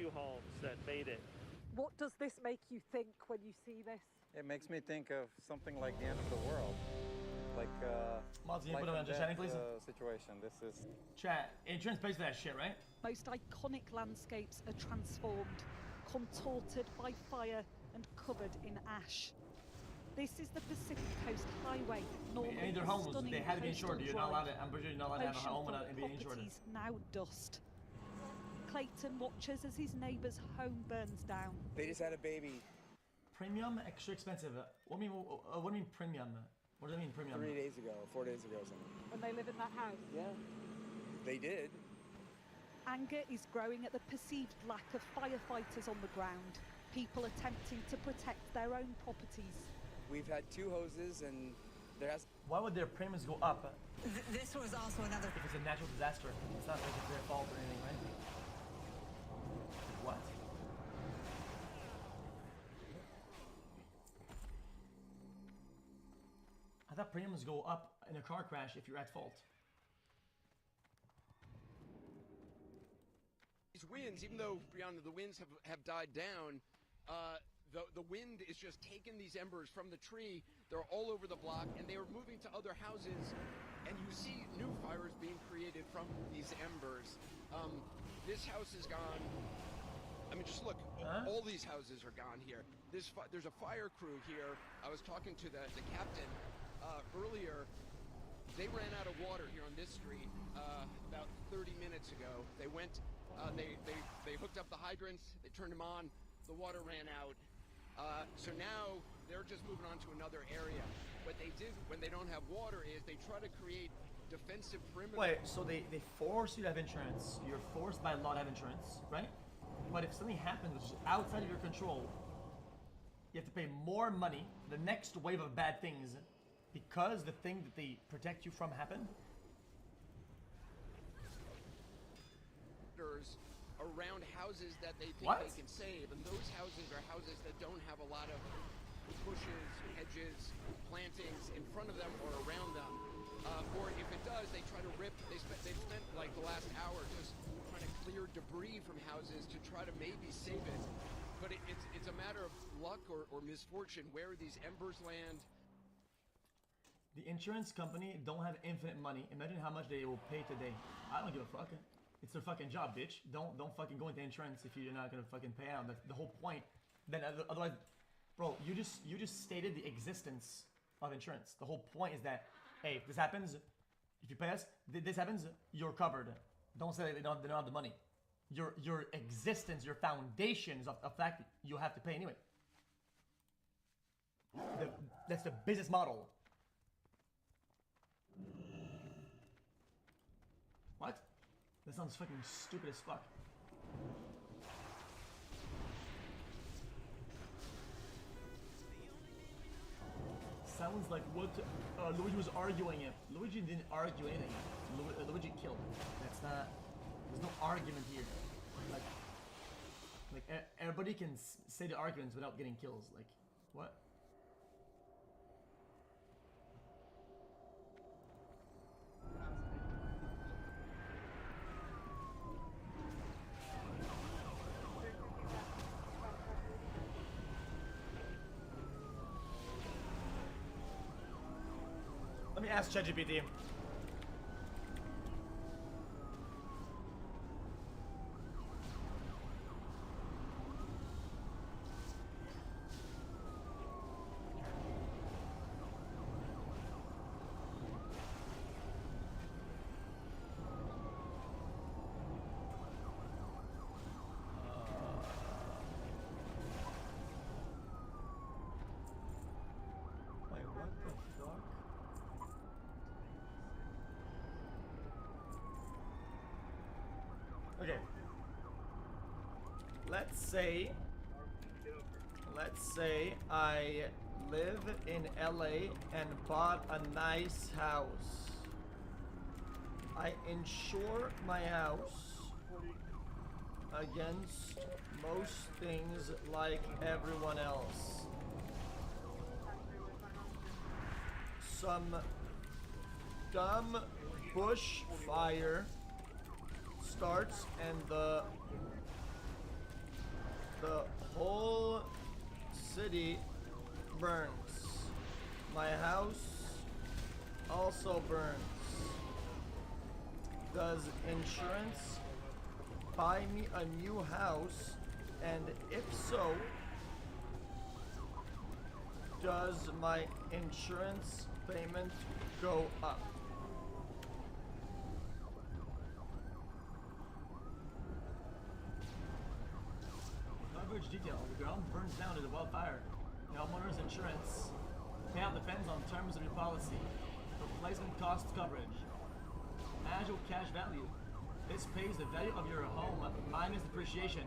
few homes that made it. What does this make you think when you see this? It makes me think of something like the end of the world. Like Mods, can you put it on just chatting, please? Situation. This is chat. Insurance pays for that shit, right? Most iconic landscapes are transformed, contorted by fire and covered in ash. This is the Pacific Coast Highway. Normally their homes, they had to be insured. You're not allowed to, I'm pretty sure you're not allowed to have a home without being insured. Properties now dust. Clayton watches as his neighbour's home burns down. They just had a baby. Premium, extra expensive. What do you mean premium? What does that mean, premium? 4 days ago or something. And they live in that house? Yeah. They did. Anger is growing at the perceived lack of firefighters on the ground. People attempting to protect their own properties. We've had 2 hoses and there has... Why would their premiums go up? This was also another... If it's a natural disaster. It's not like it's their fault or anything, right? What? I thought premiums go up in a car crash if you're at fault. These winds, even though beyond the winds have died down, the wind is just taking these embers from the tree. They're all over the block, and they are moving to other houses, and you see new fires being created from these embers. This house is gone. I mean, just look, all these houses are gone here. There's a fire crew here. I was talking to the captain earlier. They ran out of water here on this street about 30 minutes ago. They went, they hooked up the hydrants, they turned them on, the water ran out. So now they're just moving on to another area. What they did when they don't have water is they try to create defensive perimeter. Wait, so they force you to have insurance. You're forced by law to have insurance, right? But if something happens which is outside of your control, you have to pay more money, the next wave of bad things, because the thing that they protect you from happened. Around houses that they think they can save, and those houses are houses that don't have a lot of bushes, hedges, plantings in front of them or around them. Or if it does, they try to rip. They've spent like the last hour just trying to clear debris from houses to try to maybe save it. But it's a matter of luck or misfortune where these embers land. The insurance company don't have infinite money. Imagine how much they will pay today. I don't give a fuck. It's their fucking job, bitch. Don't fucking go into insurance if you're not gonna fucking pay out. That's the whole point. Then otherwise, bro, you just stated the existence of insurance. The whole point is that, hey, if this happens, if you pay us, this happens, you're covered. Don't say they don't have the money. Your existence, your foundation is of the fact that you have to pay anyway. That's the business model. What? That sounds fucking stupid as fuck. Sounds like what Luigi was arguing it. Luigi didn't argue anything. Luigi killed. That's not. There's no argument here. Like everybody can say the arguments without getting kills. Like what? Let me ask ChatGPT. Wait, what the fuck? Okay. Let's say I live in LA and bought a nice house. I insure my house against most things like everyone else. Some dumb bush fire starts and the property burns. My house also burns. Does insurance buy me a new house? And if so, does my insurance payment go up? Coverage detail. The ground burns down to the wildfire. The homeowner's insurance payout depends on terms of your policy. Replacement cost coverage. Annual cash value. This pays the value of your home minus depreciation.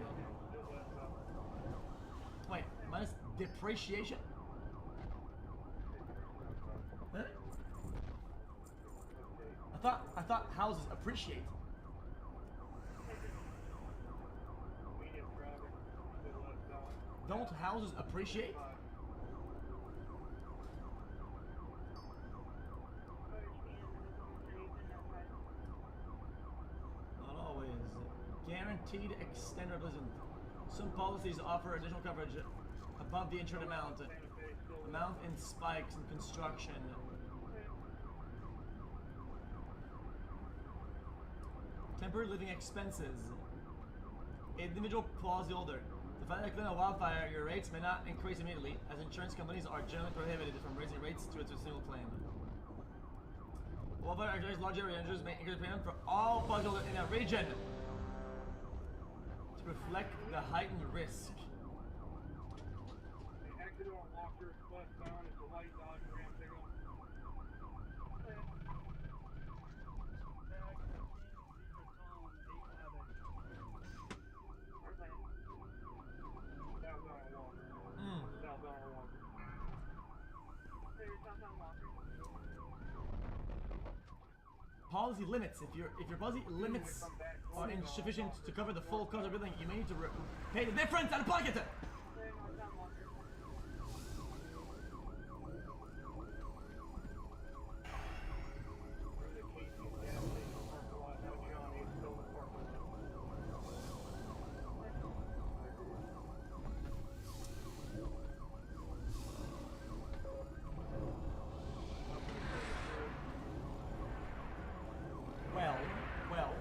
Wait, minus depreciation? Huh? I thought houses appreciate. Don't houses appreciate? Not always. Guaranteed extended doesn't. Some policies offer additional coverage above the insured amount. Amount in spikes in construction. Temporary living expenses. Individual policyholder. To find a claim of wildfire, your rates may not increase immediately, as insurance companies are generally prohibited from raising rates to a single claim. Wildfire activities large area insurers may increase payment for all policyholders in a region to reflect the heightened risk. Exit on Walker westbound is a white Dodge Ram pickup. Southbound Walker. Southbound Walker. Policy limits. If your policy limits are insufficient to cover the full cost of building, you may need to pay the difference out of pocket. Well,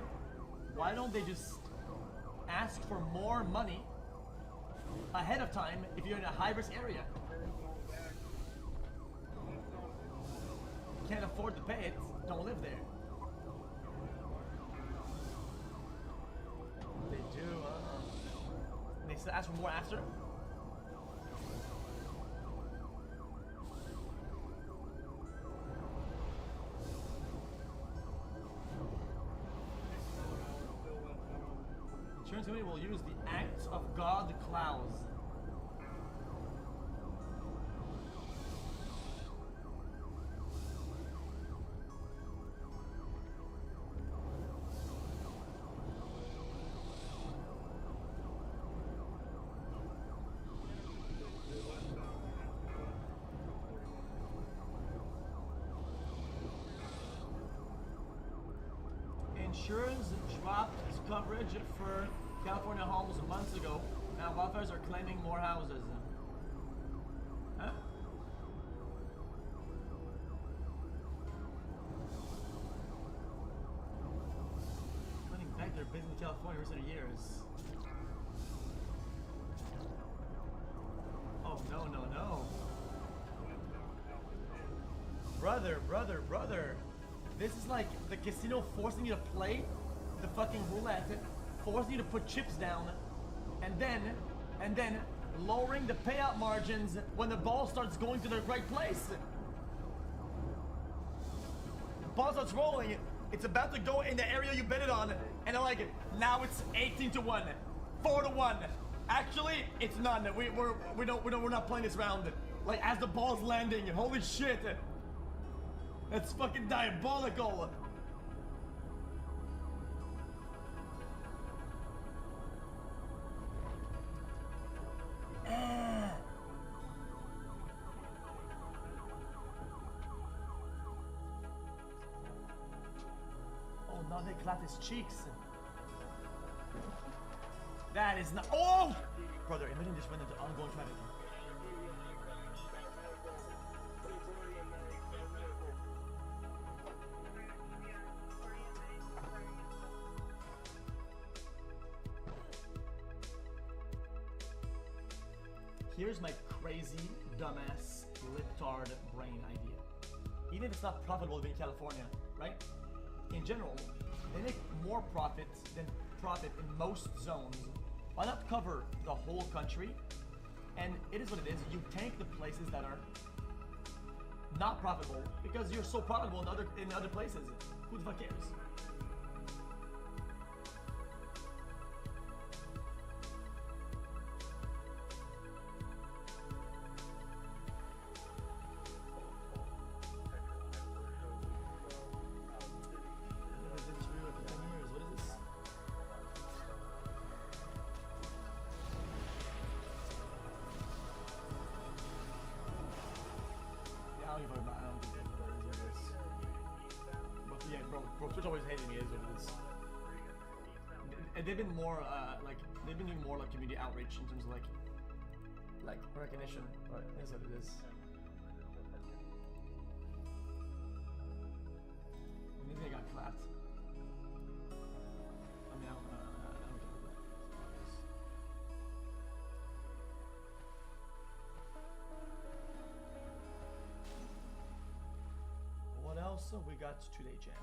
why don't they just ask for more money ahead of time if you're in a high-risk area? Can't afford to pay it, don't live there. They do, and they still ask for more after? Insurance company will use the acts of God clause. Insurance dropped its coverage for California homes months ago. Now wildfires are claiming more houses. Huh? Running back their business in California in recent years. Oh no, no, no. Brother. This is like the casino forcing you to play the fucking roulette, forcing you to put chips down, and then lowering the payout margins when the ball starts going to the right place. The ball starts rolling, it's about to go in the area you bet it on, and they're like, now it's 18-1, 4-1. Actually, it's none. We're not playing this round. Like as the ball's landing, holy shit. That's fucking diabolical. Oh, now they clap his cheeks. That is not. Oh! Brother, imagine this went into ongoing traffic. Here's my crazy, dumbass, libtard brain idea. Even if it's not profitable to be in California, right? In general, they make more profit than profit in most zones. Why not cover the whole country? And it is what it is. You tank the places that are not profitable because you're so profitable in other places. Who the fuck cares? Bro, Twitch always hated me as what it is. And they've been more they've been doing more like community outreach in terms of like recognition, but it is what it is. Maybe I got clapped. I mean, I don't get that. What else we got today, Jam?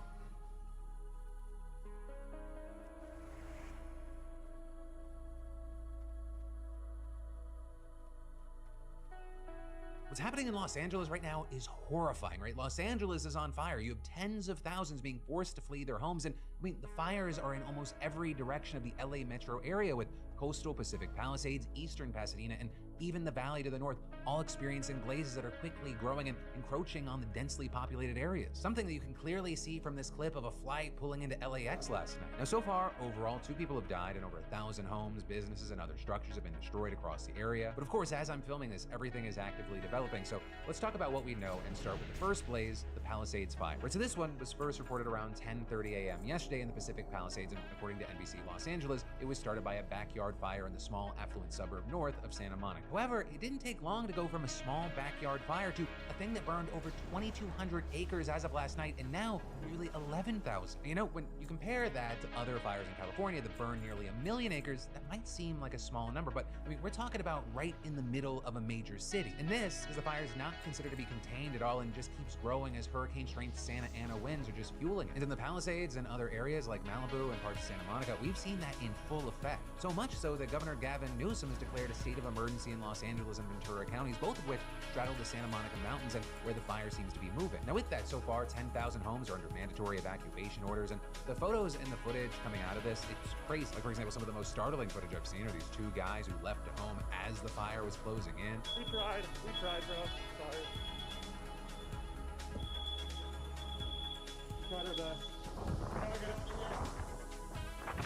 What's happening in Los Angeles right now is horrifying, right? Los Angeles is on fire. You have tens of thousands being forced to flee their homes. And I mean, the fires are in almost every direction of the LA metro area, with coastal Pacific Palisades, eastern Pasadena, and even the valley to the north, all experiencing blazes that are quickly growing and encroaching on the densely populated areas. Something that you can clearly see from this clip of a flight pulling into LAX last night. Now, so far, overall, 2 people have died and over 1,000 homes, businesses, and other structures have been destroyed across the area. But of course, as I'm filming this, everything is actively developing. So let's talk about what we know and start with the first blaze, the Palisades fire. Right, so this one was first reported around 10:30 a.m. yesterday in the Pacific Palisades, and according to NBC Los Angeles, it was started by a backyard fire in the small affluent suburb north of Santa Monica. However, it didn't take long to go from a small backyard fire to a thing that burned over 2,200 acres as of last night, and now nearly 11,000. You know, when you compare that to other fires in California that burned nearly 1 million acres, that might seem like a small number, but I mean, we're talking about right in the middle of a major city. And this is the fire is not considered to be contained at all and just keeps growing as hurricane-strength Santa Ana winds are just fueling it. And in the Palisades and other areas like Malibu and parts of Santa Monica, we've seen that in full effect. So much so that Governor Gavin Newsom has declared a state of emergency in Los Angeles and Ventura counties, both of which straddle the Santa Monica mountains and where the fire seems to be moving. Now with that, so far, 10,000 homes are under mandatory evacuation orders, and the photos and the footage coming out of this, it's crazy. Like, for example, some of the most startling footage I've seen are these 2 guys who left a home as the fire was closing in. We tried, bro. Sorry. Tried our best.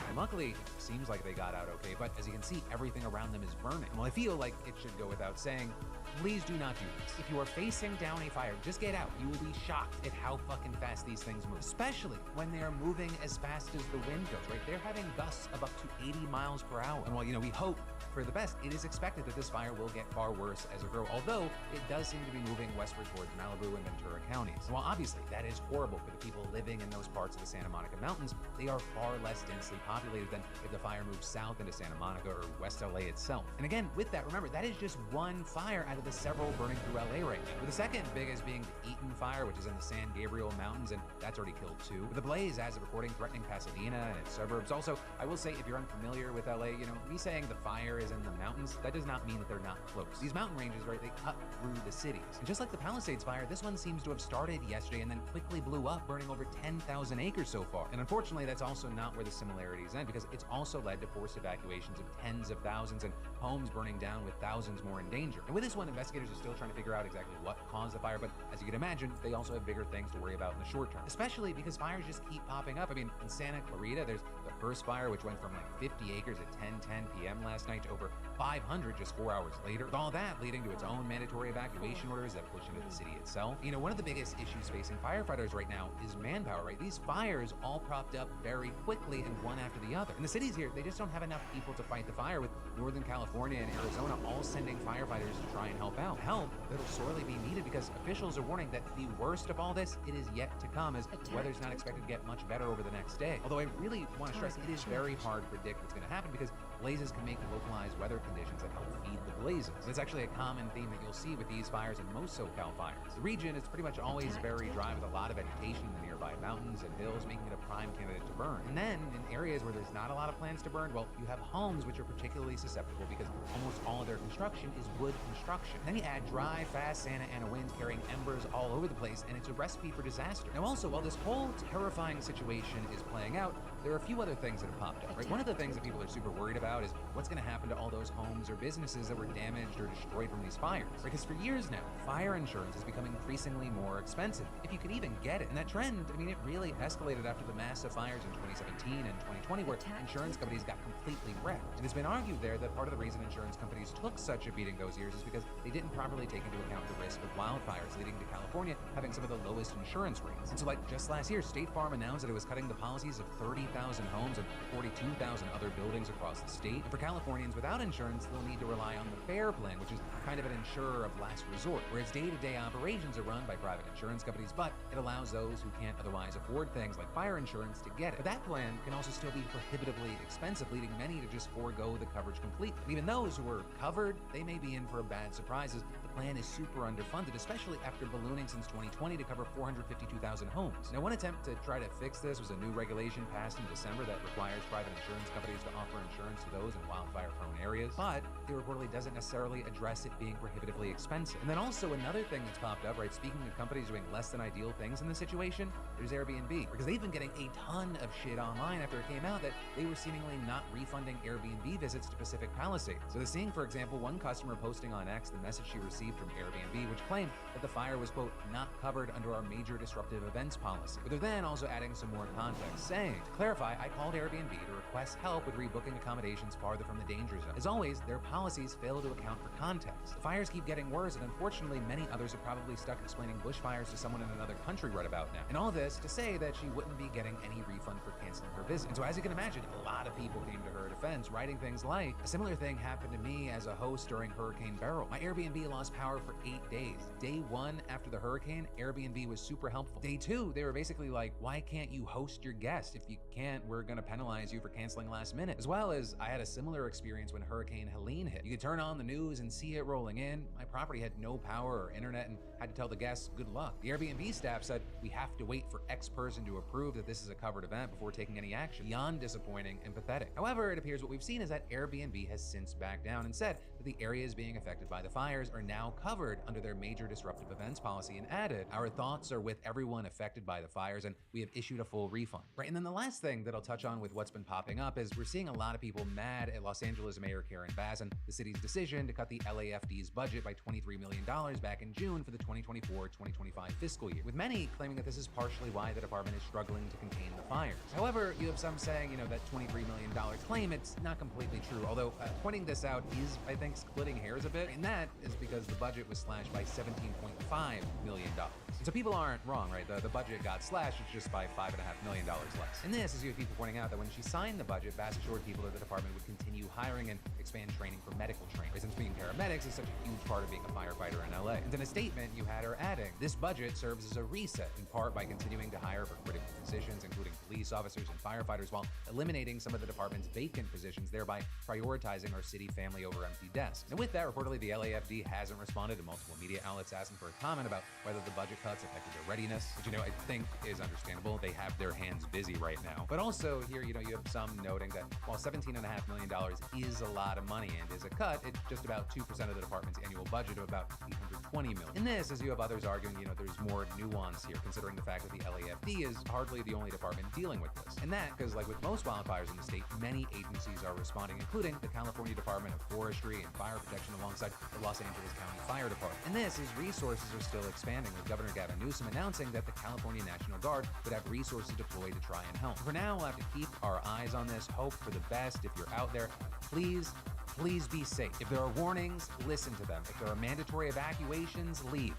And luckily, it seems like they got out okay, but as you can see, everything around them is burning. Well, I feel like it should go without saying, please do not do this. If you are facing down a fire, just get out. You will be shocked at how fucking fast these things move, especially when they are moving as fast as the wind goes, right? They're having gusts of up to 80 miles per hour. And while, you know, we hope for the best, it is expected that this fire will get far worse as it grows, although it does seem to be moving westward towards Malibu and Ventura counties. And while obviously that is horrible for the people living in those parts of the Santa Monica mountains, they are far less densely populated than if the fire moves south into Santa Monica or West LA itself. And again, with that, remember, that is just one fire out of the several burning through LA right now, with the second biggest being the Eaton fire, which is in the San Gabriel Mountains, and that's already killed 2. With the blaze, as of recording, threatening Pasadena and its suburbs. Also, I will say, if you're unfamiliar with LA, you know, me saying the fire is in the mountains, that does not mean that they're not close. These mountain ranges, right, they cut through the cities. And just like the Palisades fire, this one seems to have started yesterday and then quickly blew up, burning over 10,000 acres so far. And unfortunately, that's also not where the similarities end, because it's also led to forced evacuations of tens of thousands and homes burning down with thousands more in danger. And with this one, investigators are still trying to figure out exactly what caused the fire, but as you can imagine, they also have bigger things to worry about in the short term, especially because fires just keep popping up. I mean, in Santa Clarita, there's the first fire, which went from like 50 acres at 10:10 p.m. last night to over 500 just 4 hours later, with all that leading to its own mandatory evacuation orders that push into the city itself. You know, one of the biggest issues facing firefighters right now is manpower, right? These fires all propped up very quickly and one after the other. And the cities here, they just don't have enough people to fight the fire, with Northern California and Arizona all sending firefighters to try and help out. Help that'll sorely be needed, because officials are warning that the worst of all this, it is yet to come, as the weather's not expected to get much better over the next day. Although I really want to stress, it is very hard to predict what's going to happen, because blazes can make localized weather conditions that help feed the blazes. And it's actually a common theme that you'll see with these fires and most SoCal fires. The region is pretty much always very dry with a lot of vegetation in the nearby mountains and hills, making it a prime candidate to burn. And then in areas where there's not a lot of plants to burn, well, you have homes which are particularly susceptible because almost all of their construction is wood construction. Then you add dry, fast Santa Ana winds carrying embers all over the place, and it's a recipe for disaster. Now also, while this whole terrifying situation is playing out, there are a few other things that have popped up, right? One of the things that people are super worried about is what's going to happen to all those homes or businesses that were damaged or destroyed from these fires. Because for years now, fire insurance is becoming increasingly more expensive, if you could even get it. And that trend, I mean, it really escalated after the massive fires in 2017 and 2020, where insurance companies got completely wrecked. And it's been argued there that part of the reason insurance companies took such a beating those years is because they didn't properly take into account the risk of wildfires, leading to California having some of the lowest insurance rates. And so, like, just last year, State Farm announced that it was cutting the policies of 30,000 homes and 42,000 other buildings across the state. And for Californians without insurance, they'll need to rely on the FAIR plan, which is kind of an insurer of last resort, where its day-to-day operations are run by private insurance companies, but it allows those who can't otherwise afford things like fire insurance to get it. But that plan can also still be prohibitively expensive, leading many to just forego the coverage completely. And even those who are covered, they may be in for a bad surprise, as the plan is super underfunded, especially after ballooning since 2020 to cover 452,000 homes. Now, one attempt to try to fix this was a new regulation passed in December that requires private insurance companies to offer insurance to those in wildfire-prone areas, but it reportedly doesn't necessarily address it being prohibitively expensive. And then also another thing that's popped up, right, speaking of companies doing less than ideal things in this situation, there's Airbnb, because they've been getting a ton of shit online after it came out that they were seemingly not refunding Airbnb visits to Pacific Palisades. So they're seeing, for example, one customer posting on X the message she received from Airbnb, which claimed that the fire was, quote, not covered under our major disruptive events policy. But they're then also adding some more context, saying, to clarify, I called Airbnb to request help with rebooking accommodations farther from the danger zone. As always, their policies fail to account for context. The fires keep getting worse, and unfortunately, many others are probably stuck explaining bushfires to someone in another country right about now. And all this to say that she wouldn't be getting any refund for canceling her visit. And so as you can imagine, a lot of people came to her defense, writing things like, a similar thing happened to me as a host during Hurricane Beryl. My Airbnb lost power for 8 days. Day 1 after the hurricane, Airbnb was super helpful. Day 2, they were basically like, why can't you host your guest? If you can't, we're gonna penalize you for canceling last minute. As well as, I had a similar experience when Hurricane Helene hit. You could turn on the news and see it rolling in. My property had no power or internet and had to tell the guests good luck. The Airbnb staff said, we have to wait for X person to approve that this is a covered event before taking any action. Beyond disappointing and pathetic. However, it appears what we've seen is that Airbnb has since backed down and said that the areas being affected by the fires are now covered under their major disruptive events policy, and added, our thoughts are with everyone affected by the fires and we have issued a full refund. Right, and then the last thing that I'll touch on with what's been popping up is we're seeing a lot of people mad at Los Angeles Mayor Karen Bass and the city's decision to cut the LAFD's budget by $23 million back in June for the 2024-2025 fiscal year, with many claiming that this is partially why the department is struggling to contain the fires. However, you have some saying, that $23 million claim, it's not completely true, although pointing this out is, I think, splitting hairs a bit, and that is because the budget was slashed by $17.5 million. And so people aren't wrong, right? The budget got slashed, it's just by $5.5 million less. And this is you have people pointing out that when she signed the budget, Bass assured people that the department would continue hiring and expand training for medical training, since being paramedics is such a huge part of being a firefighter in LA. And in a statement, you had her adding, this budget serves as a reset, in part by continuing to hire for critical positions, including police officers and firefighters, while eliminating some of the department's vacant positions, thereby prioritizing our city family over empty desks. And with that, reportedly, the LAFD hasn't responded to multiple media outlets asking for a comment about whether the budget cuts affected their readiness, which, I think is understandable. They have their hands busy right now. But also here, you have some noting that while $17.5 million is a lot of money and is a cut, it's just about 2% of the department's annual budget of about $820 million. In this, as you have others arguing, there's more nuance here, considering the fact that the LAFD is hardly the only department dealing with this. And that, because like with most wildfires in the state, many agencies are responding, including the California Department of Forestry and Fire Protection alongside the Los Angeles County Fire Department. And this is resources are still expanding, with Governor Gavin Newsom announcing that the California National Guard would have resources deployed to try and help. For now, we'll have to keep our eyes on this, hope for the best. If you're out there, please be safe. If there are warnings, listen to them. If there are mandatory evacuations, leave.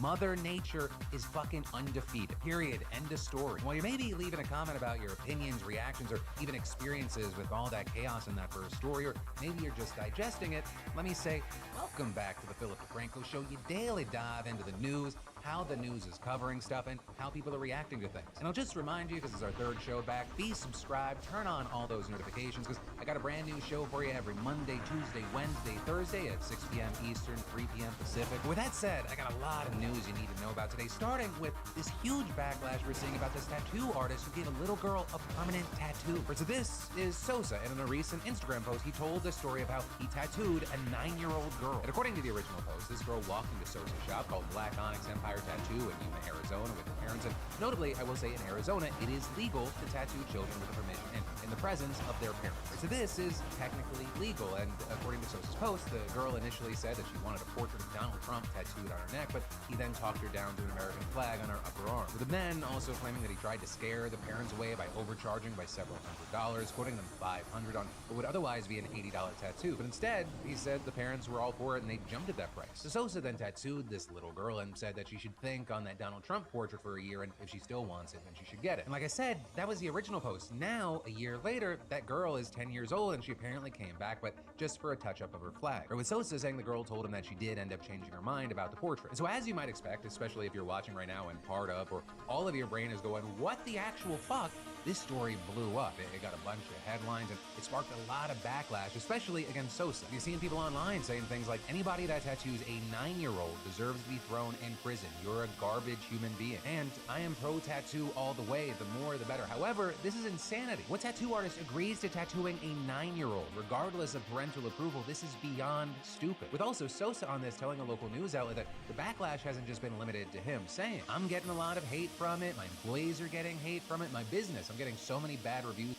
Mother Nature is fucking undefeated. Period. End of story. While you may be leaving a comment about your opinions, reactions, or even experiences with all that chaos in that first story, or maybe you're just digesting it, let me say, welcome back to the Philip DeFranco Show. You daily dive into the news, how the news is covering stuff, and how people are reacting to things. And I'll just remind you, because it's our third show back, be subscribed, turn on all those notifications, because I got a brand new show for you every Monday, Tuesday, Wednesday, Thursday at 6 p.m. Eastern, 3 p.m. Pacific. With that said, I got a lot of news you need to know about today, starting with this huge backlash we're seeing about this tattoo artist who gave a little girl a permanent tattoo. So this is Sosa, and in a recent Instagram post, he told the story of how he tattooed a 9-year-old girl. And according to the original post, this girl walked into Sosa's shop called Black Onyx Empire Tattoo in Yuma, Arizona with her parents. And notably, I will say in Arizona, it is legal to tattoo children with the permission and in the presence of their parents. So this is technically legal, and according to Sosa's post, the girl initially said that she wanted a portrait of Donald Trump tattooed on her neck, but he then talked her down to an American flag on her upper arm. With the men also claiming that he tried to scare the parents away by overcharging by several $100s, quoting them $500 on what would otherwise be an $80 tattoo. But instead, he said the parents were all for it and they jumped at that price. So Sosa then tattooed this little girl and said that she should think on that Donald Trump portrait for a year, and if she still wants it, then she should get it. And like I said, that was the original post. Now, a year later, that girl is 10 years old and she apparently came back, but just for a touch-up of her flag. Or with Sosa saying the girl told him that she did end up changing her mind about the portrait. And so as you might expect, especially if you're watching right now and part of, or all of your brain is going, what the actual fuck? This story blew up. It got a bunch of headlines and it sparked a lot of backlash, especially against Sosa. You've seen people online saying things like, anybody that tattoos a 9-year-old deserves to be thrown in prison. You're a garbage human being. And I am pro-tattoo all the way, the more the better. However, this is insanity. What tattoo artist agrees to tattooing a 9-year-old, regardless of parental approval? This is beyond stupid. With also Sosa on this telling a local news outlet that the backlash hasn't just been limited to him, saying, I'm getting a lot of hate from it, my employees are getting hate from it, my business, I'm getting so many bad reviews.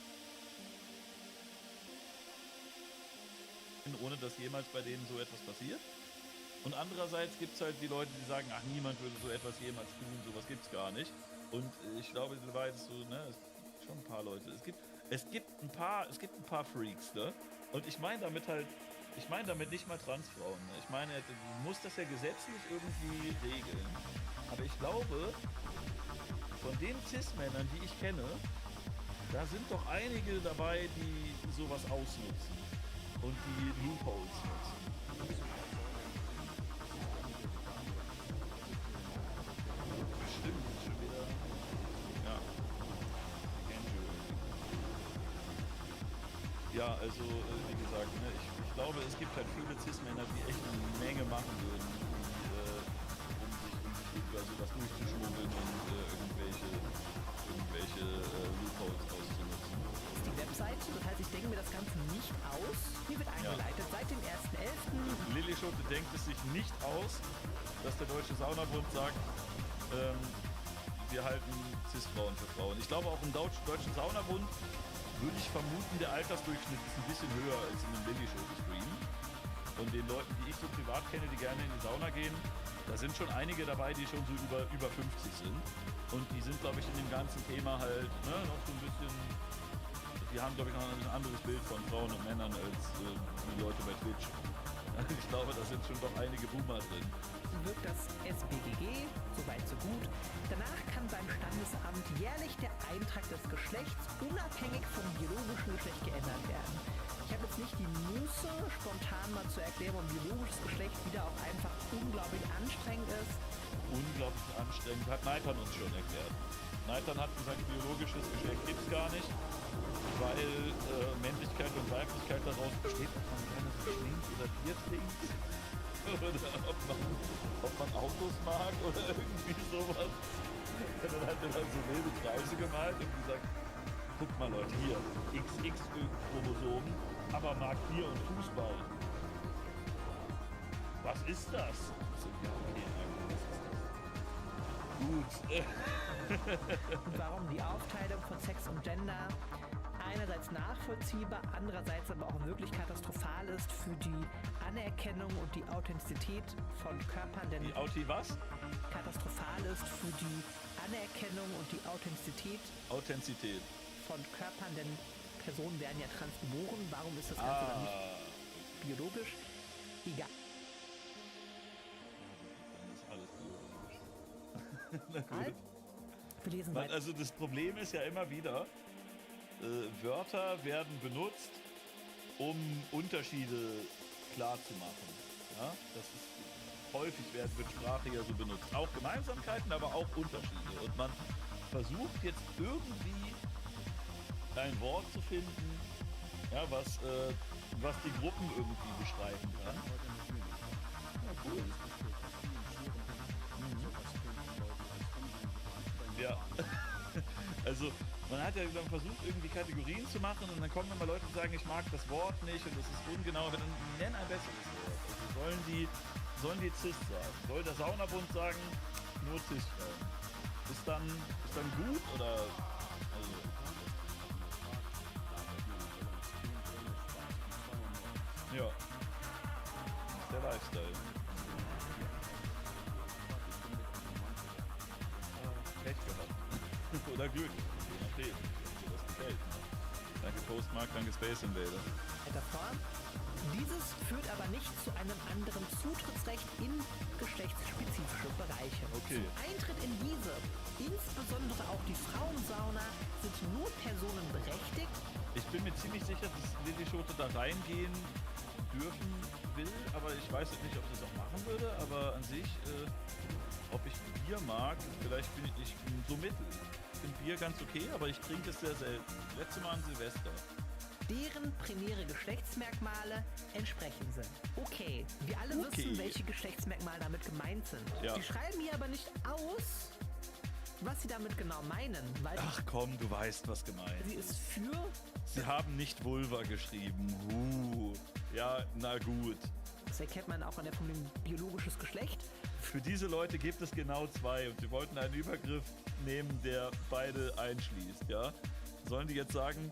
Ohne dass jemals bei denen so etwas passiert. Und andererseits gibt es halt die Leute, die sagen, ach, niemand würde so etwas jemals tun, sowas gibt's gar nicht. Und ich glaube, das war jetzt so, ne, es gibt schon ein paar Leute. Es gibt ein paar Freaks, ne? Und ich meine damit nicht mal Transfrauen. Ne? Ich meine, du musst das ja gesetzlich irgendwie regeln. Aber ich glaube, von den Cis-Männern, die ich kenne, da sind doch einige dabei, die sowas ausnutzen und die Loopholes nutzen. Stimmt, schon wieder. Ja. Ja, also wie gesagt, ne, ich glaube, es gibt halt viele Cis-Männer, die echt eine Menge machen würden, um sich über sowas durchzuschmuggeln und irgendwelche Loopholes auszunutzen. Das ist die Webseite, das heißt, ich denke mir das Ganze nicht aus. Hier wird eingeleitet seit dem 1.11. Lilly Schulte denkt es sich nicht aus, dass der Deutsche Saunabund sagt, wir halten Cis-Frauen für Frauen. Ich glaube, auch im Deutschen Saunabund würde ich vermuten, der Altersdurchschnitt ist ein bisschen höher als in einem Lilly Schulte-Stream. Und den Leuten, die ich so privat kenne, die gerne in die Sauna gehen, da sind schon einige dabei, die schon so über 50 sind. Und die sind, glaube ich, in dem ganzen Thema halt noch so ein bisschen, die haben, glaube ich, noch ein anderes Bild von Frauen und Männern als die Leute bei Twitch. Ich glaube, da sind schon doch einige Boomer drin. Wirkt das SBGG, soweit so gut. Danach kann beim Standesamt jährlich der Eintrag des Geschlechts unabhängig vom biologischen Geschlecht geändert werden. Ich habe jetzt nicht die Muße, spontan mal zu erklären, warum biologisches Geschlecht wieder auch einfach unglaublich anstrengend ist. Unglaublich anstrengend, hat Neitan uns schon erklärt. Neitan hat gesagt, biologisches Geschlecht gibt es gar nicht, weil Männlichkeit und Weiblichkeit daraus besteht, ob man gerne so schlingt oder Bier trinkt. Oder ob man Autos mag oder irgendwie sowas. Und dann hat er dann so wilde Kreise gemalt und gesagt, guck mal Leute, hier, XX-Chromosomen, aber mag Bier und Fußball. Was ist das? So, ja, okay, was ist das? Gut. Und warum die Aufteilung von Sex und Gender einerseits nachvollziehbar, andererseits aber auch wirklich katastrophal ist für die Anerkennung und die Authentizität von Körpern. Denn die Auti was? Katastrophal ist für die Anerkennung und die Authentizität von Körpern, denn Personen werden ja transgeboren. Warum ist das Ganze dann nicht biologisch? Egal. Dann ist alles biologisch. Halt. Wir lesen Weil, weiter. also das Problem ist ja immer wieder, Wörter werden benutzt, um Unterschiede klar zu machen. Ja? Das ist häufig wird Sprache ja so benutzt. Auch Gemeinsamkeiten, aber auch Unterschiede. Und man versucht jetzt irgendwie ein Wort zu finden, ja, was die Gruppen irgendwie beschreiben kann. Ja, cool. Ja, also man hat ja dann versucht, irgendwie Kategorien zu machen und dann kommen immer Leute, die sagen, ich mag das Wort nicht und das ist ungenau, aber dann nenn ein besseres Wort. Also sollen die Cis sagen? Soll der Saunabund sagen, nur Cis-Frauen? Ist dann gut oder... Also, ja, das ist der Lifestyle. Pech gehabt. Oder Glück, je nachdem, wie das gefällt. Danke Postmark, danke Space Invader. Weiter voran. Dieses führt aber nicht zu einem anderen Zutrittsrecht in geschlechtsspezifische Bereiche. Okay. Zum Eintritt in diese, insbesondere auch die Frauensauna, sind nur Personen berechtigt. Ich bin mir ziemlich sicher, dass Lilly Schote da reingehen dürfen will, aber ich weiß nicht, ob sie das auch machen würde, aber an sich, ob ich Bier mag, vielleicht bin ich so mittel. Ich finde Bier ganz okay, aber ich trinke es sehr selten. Letztes Mal an Silvester. Deren primäre Geschlechtsmerkmale entsprechen sind. Okay, wir alle wissen, welche Geschlechtsmerkmale damit gemeint sind. Ja. Sie schreiben hier aber nicht aus, was sie damit genau meinen, weil Ach komm, du weißt, was gemeint sie ist für... Sie haben nicht Vulva geschrieben. Ja, na gut. Das erkennt man auch an der Formulierung biologisches Geschlecht. Für diese Leute gibt es genau zwei und sie wollten einen Übergriff nehmen, der beide einschließt, ja? Sollen die jetzt sagen,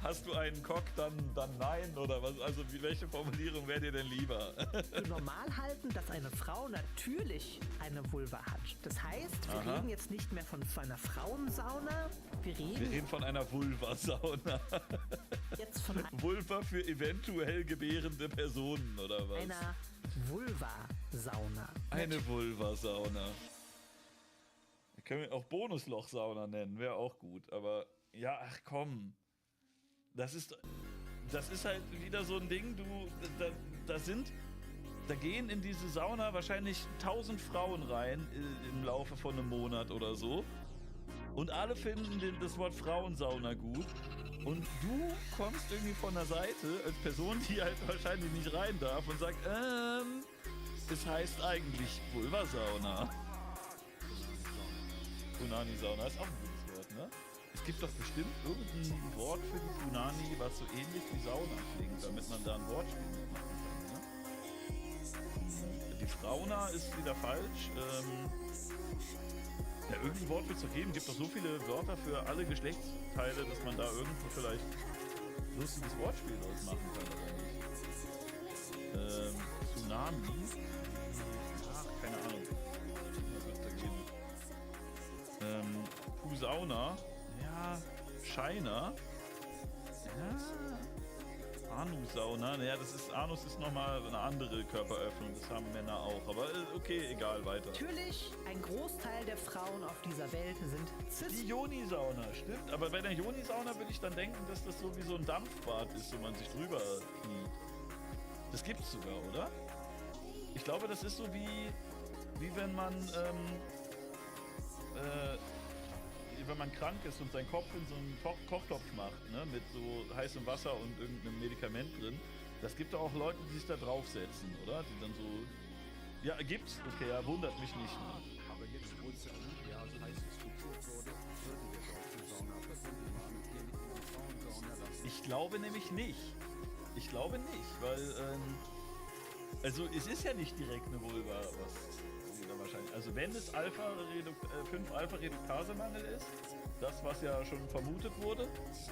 hast du einen Cock, dann nein oder was? Also welche Formulierung wäre dir denn lieber? Für normal halten, dass eine Frau natürlich eine Vulva hat. Das heißt, wir reden jetzt nicht mehr von einer Frauensauna, wir reden von einer Vulva-Sauna. Jetzt von Vulva für eventuell gebärende Personen oder was? einer Vulva-Sauna. Eine Vulva-Sauna. Können wir auch Bonusloch-Sauna nennen, wäre auch gut. Aber ja, ach komm. Das ist halt wieder so ein Ding, da gehen in diese Sauna wahrscheinlich 1000 Frauen rein im Laufe von einem Monat oder so. Und alle finden das Wort Frauensauna gut. Und du kommst irgendwie von der Seite als Person, die halt wahrscheinlich nicht rein darf und sagt, es heißt eigentlich Vulva-Sauna. Punani-Sauna ist auch ein gutes Wort, ne? Es gibt doch bestimmt irgendein Wort für die Punani, was so ähnlich wie Sauna klingt, damit man da ein Wortspiel mitmachen kann, ne? Die Frauna ist wieder falsch. Ja, irgendein Wort wird es doch geben. Gibt doch so viele Wörter für alle Geschlechtsteile, dass man da irgendwo vielleicht lustiges Wortspiel draus machen kann, oder nicht? Tsunami? Ach, keine Ahnung. Was wird es da geben? Pusauna? Ja, Shiner? Ja. Anusauna? Naja, Anus ist nochmal eine andere Körperöffnung, das haben Männer auch. Aber okay, egal, weiter. Natürlich, ein Großteil der Frauen auf dieser Welt sind cis. Die Yoni-Sauna, stimmt. Aber bei der Yoni-Sauna würde ich dann denken, dass das so wie so ein Dampfbad ist, wo man sich drüber kniet. Das gibt's sogar, oder? Ich glaube, das ist so wie wenn man wenn man krank ist und seinen Kopf in so einen Kochtopf macht, ne, mit so heißem Wasser und irgendeinem Medikament drin. Das gibt doch auch Leute, die sich da draufsetzen, oder? Die dann so... Ja, gibt's? Okay, ja, wundert mich nicht. Ne? Aber jetzt, wo es ja Olympia so heiß diskutiert wurde, würden wir doch die Sauna verbinden mit die Frauensauna lassen. Ich glaube nämlich nicht. Ich glaube nicht, weil, also es ist ja nicht direkt eine Vulva, was sie da wahrscheinlich... Also wenn es 5-Alpha-Reduktase-Mangel ist, das, was ja schon vermutet wurde,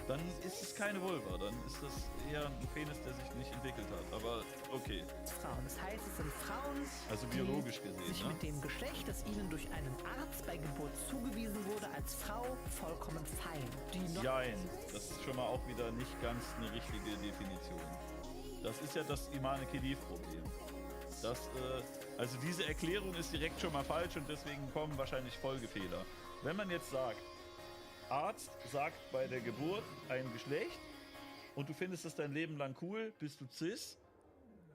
dann ist es keine Vulva, dann ist das eher ein Penis, der sich nicht entwickelt hat, aber okay. Frauen. Das heißt, es sind Frauen, Also biologisch gesehen, die sich ne? mit dem Geschlecht, das ihnen durch einen Arzt bei Geburt zugewiesen wurde, als Frau vollkommen fein. Die noch Jein, das ist schon mal auch wieder nicht ganz eine richtige Definition. Das ist ja das Imane Khediv-Problem. Also diese Erklärung ist direkt schon mal falsch und deswegen kommen wahrscheinlich Folgefehler. Wenn man jetzt sagt, Arzt sagt bei der Geburt ein Geschlecht und du findest es dein Leben lang cool, bist du cis?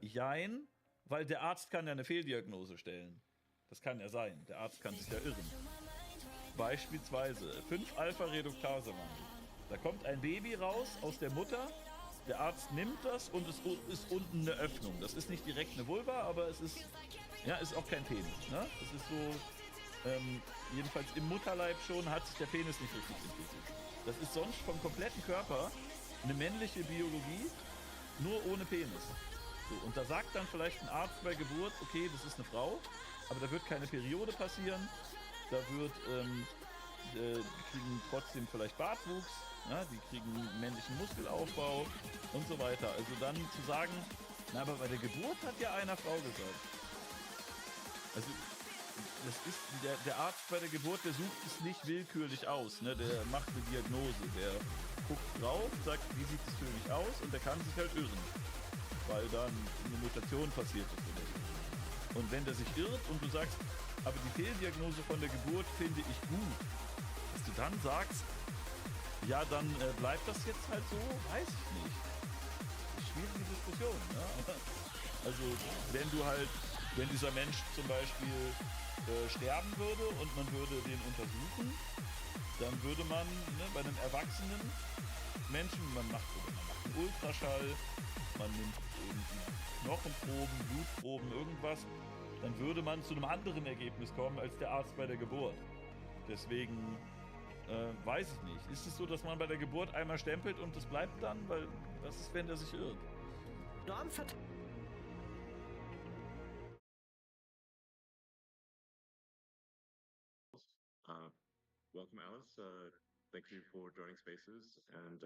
Jein, weil der Arzt kann ja eine Fehldiagnose stellen. Das kann ja sein, der Arzt kann sich ja irren. Beispielsweise 5-Alpha-Reduktase-Wandel. Da kommt ein Baby raus aus der Mutter, der Arzt nimmt das und es ist unten eine Öffnung. Das ist nicht direkt eine Vulva, aber es ist, ja, ist auch kein Penis. Ne? Das ist so, jedenfalls im Mutterleib schon hat sich der Penis nicht richtig entwickelt. Das ist sonst vom kompletten Körper eine männliche Biologie, nur ohne Penis. So, und da sagt dann vielleicht ein Arzt bei Geburt, okay, das ist eine Frau, aber da wird keine Periode passieren, da wird, die kriegen trotzdem vielleicht Bartwuchs, ja, die kriegen männlichen Muskelaufbau und so weiter. Also dann zu sagen, na, aber bei der Geburt hat ja einer Frau gesagt. Also das ist der Arzt bei der Geburt, der sucht es nicht willkürlich aus, ne? Der macht eine Diagnose, der guckt drauf, sagt, wie sieht es für mich aus und der kann sich halt irren, weil dann eine Mutation passiert ist oder so. Und wenn der sich irrt und du sagst, aber die Fehldiagnose von der Geburt finde ich gut, dass du dann sagst, ja, dann bleibt das jetzt halt so, weiß ich nicht. Schwierige Diskussion, ne? Also wenn dieser Mensch zum Beispiel sterben würde und man würde den untersuchen, dann würde man, ne, bei einem erwachsenen Menschen, man macht einen Ultraschall, man nimmt irgendwie Knochenproben, Blutproben, irgendwas, dann würde man zu einem anderen Ergebnis kommen als der Arzt bei der Geburt. Deswegen weiß ich nicht. Ist es so, dass man bei der Geburt einmal stempelt und das bleibt dann? Weil was ist, wenn der sich irrt? Welcome, Alice. Thank you for joining Spaces, and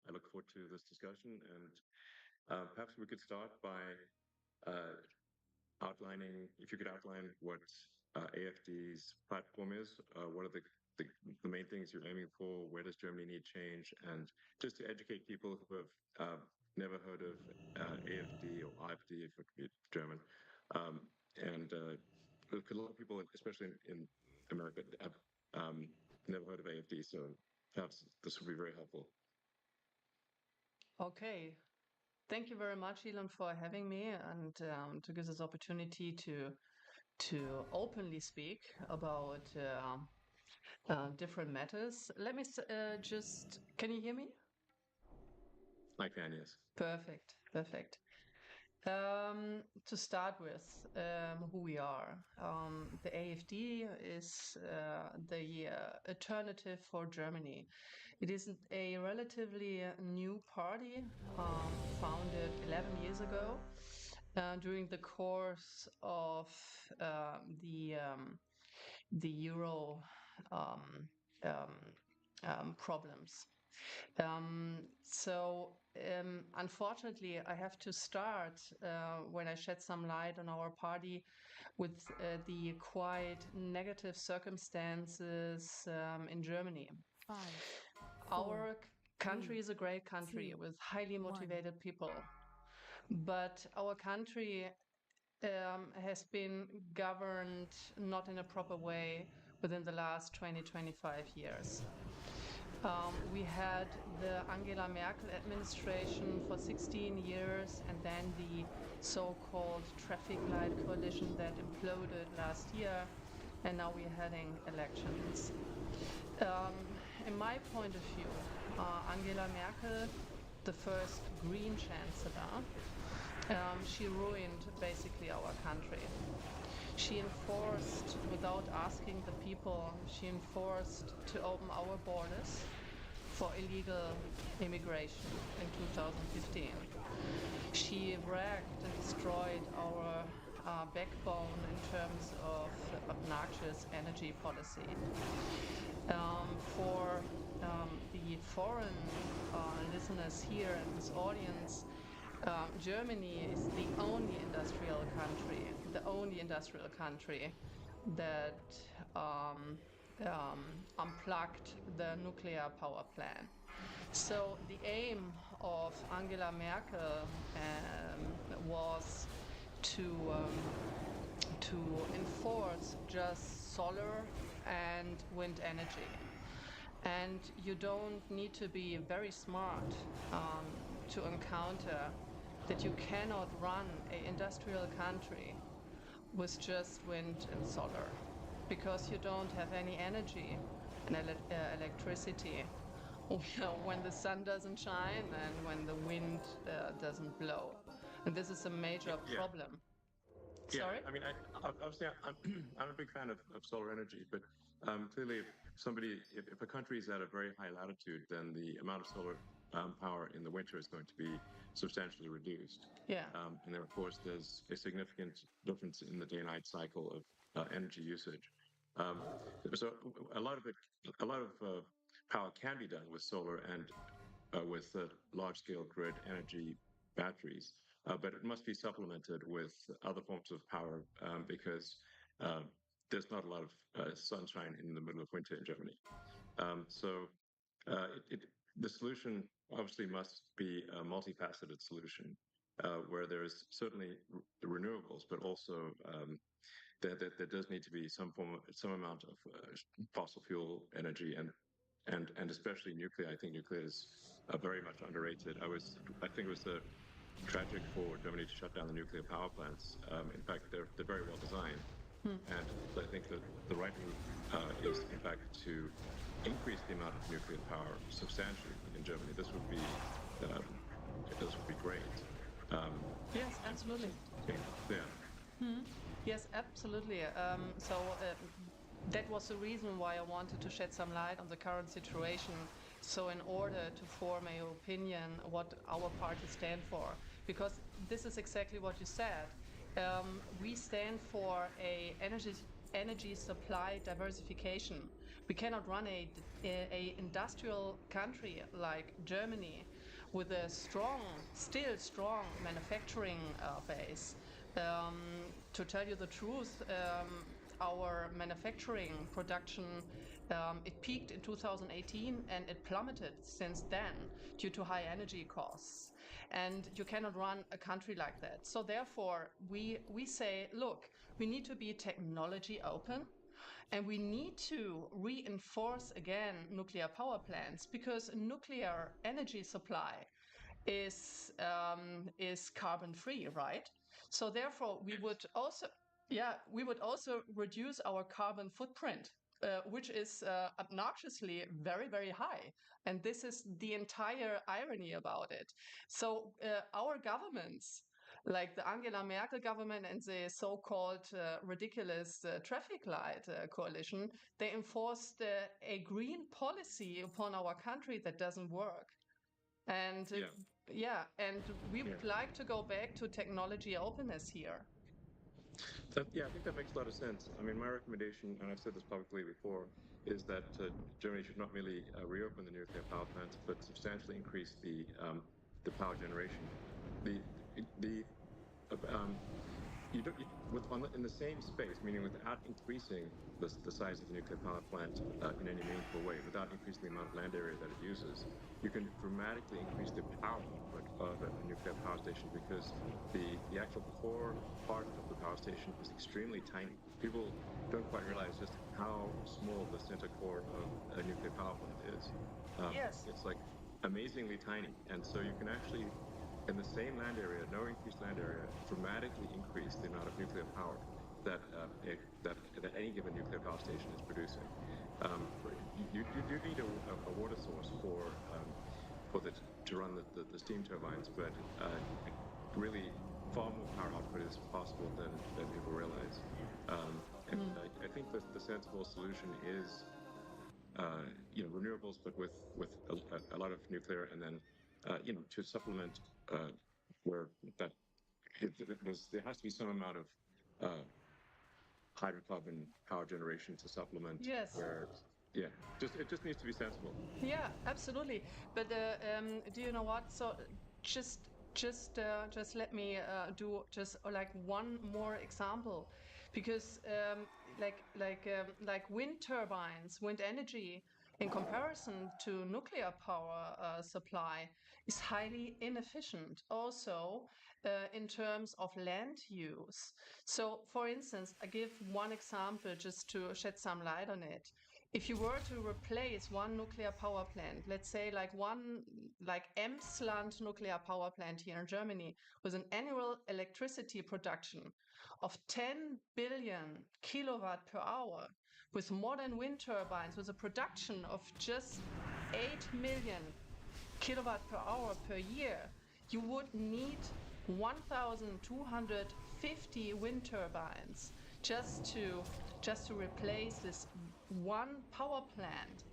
I look forward to this discussion. And perhaps we could start by outlining, if you could outline what AFD's platform is, what are the main things you're aiming for, where does Germany need change, and just to educate people who have never heard of AFD or AfD, if it's German. And a lot of people, especially in America, have never heard of AFD, so perhaps this would be very helpful. Okay. Thank you very much, Elon, for having me and to give this opportunity to openly speak about different matters. Let me just, can you hear me? I can, yes. Perfect, perfect. To start with, who we are. The AfD is the alternative for Germany. It is a relatively new party, founded 11 years ago, during the course of the Euro problems. Unfortunately, I have to start when I shed some light on our party with the quite negative circumstances in Germany. 5, Our country 3, is a great country 2, with highly 1. motivated people, but our country has been governed not in a proper way within the last 20-25 years. We had the Angela Merkel administration for 16 years and then the so-called traffic light coalition that imploded last year, and now we're having elections. In my point of view, Angela Merkel, the first Green Chancellor, she ruined basically our country. She enforced, without asking the people, she enforced to open our borders for illegal immigration in 2015. She wrecked and destroyed our backbone in terms of obnoxious energy policy. For the foreign listeners here in this audience, Germany is the only industrial country that unplugged the nuclear power plant. So the aim of Angela Merkel was to enforce just solar and wind energy. And you don't need to be very smart to encounter that you cannot run an industrial country with just wind and solar, because you don't have any energy and electricity when the sun doesn't shine and when the wind doesn't blow. And this is a major problem. Sorry? I mean, obviously, I'm a big fan of solar energy, but clearly, if a country is at a very high latitude, then the amount of solar power in the winter is going to be substantially reduced. Yeah. And then, of course, there's a significant difference in the day-night cycle of energy usage. So a lot of power can be done with solar and with large-scale grid energy batteries, but it must be supplemented with other forms of power because there's not a lot of sunshine in the middle of winter in Germany. So the solution obviously must be a multifaceted solution where there's certainly renewables, but also there does need to be some amount of fossil fuel energy and especially nuclear. I think nuclear is very much underrated. I think it was tragic for Germany to shut down the nuclear power plants. In fact, they're very well designed, and I think that the right route is, in fact, to increase the amount of nuclear power substantially in Germany. This would be great. Yes, absolutely. Yeah. Yes, absolutely. So that was the reason why I wanted to shed some light on the current situation. So in order to form an opinion what our party stand for, because this is exactly what you said. We stand for a energy supply diversification. We cannot run a industrial country like Germany with a still strong manufacturing base. To tell you the truth, our manufacturing production, it peaked in 2018 and it plummeted since then due to high energy costs. And you cannot run a country like that. So therefore, we say, look, we need to be technology open. And we need to reinforce again nuclear power plants, because nuclear energy supply is carbon free, right? So therefore, we would also reduce our carbon footprint, which is obnoxiously very, very high. And this is the entire irony about it. So our governments, like the Angela Merkel government and the so-called ridiculous traffic light coalition, they enforced a green policy upon our country that doesn't work. And and we would like to go back to technology openness here. I think that makes a lot of sense. I mean, my recommendation, and I've said this publicly before, is that Germany should not merely reopen the nuclear power plants, but substantially increase the power generation. In the same space, meaning without increasing the size of the nuclear power plant in any meaningful way, without increasing the amount of land area that it uses, you can dramatically increase the power output of a nuclear power station, because the actual core part of the power station is extremely tiny. People don't quite realize just how small the center core of a nuclear power plant is. Yes. It's like amazingly tiny, and so you can actually, in the same land area, no increased land area, dramatically increase the amount of nuclear power that any given nuclear power station is producing. You do need a water source to run the steam turbines, but really far more power output is possible than people realize. I think that the sensible solution is renewables, but with a lot of nuclear, and then to supplement where that there has to be some amount of hydrocarbon power generation to supplement. Yes. It just needs to be sensible. Yeah, absolutely. But do you know what? So just let me do just like one more example, because like wind turbines, wind energy, in comparison to nuclear power supply, is highly inefficient. Also, in terms of land use. So, for instance, I give one example just to shed some light on it. If you were to replace one nuclear power plant, let's say like Emsland nuclear power plant here in Germany, with an annual electricity production of 10 billion kilowatt per hour, with modern wind turbines, with a production of just 8 million kilowatt per hour per year, you would need 1,250 wind turbines just to replace this one power plant.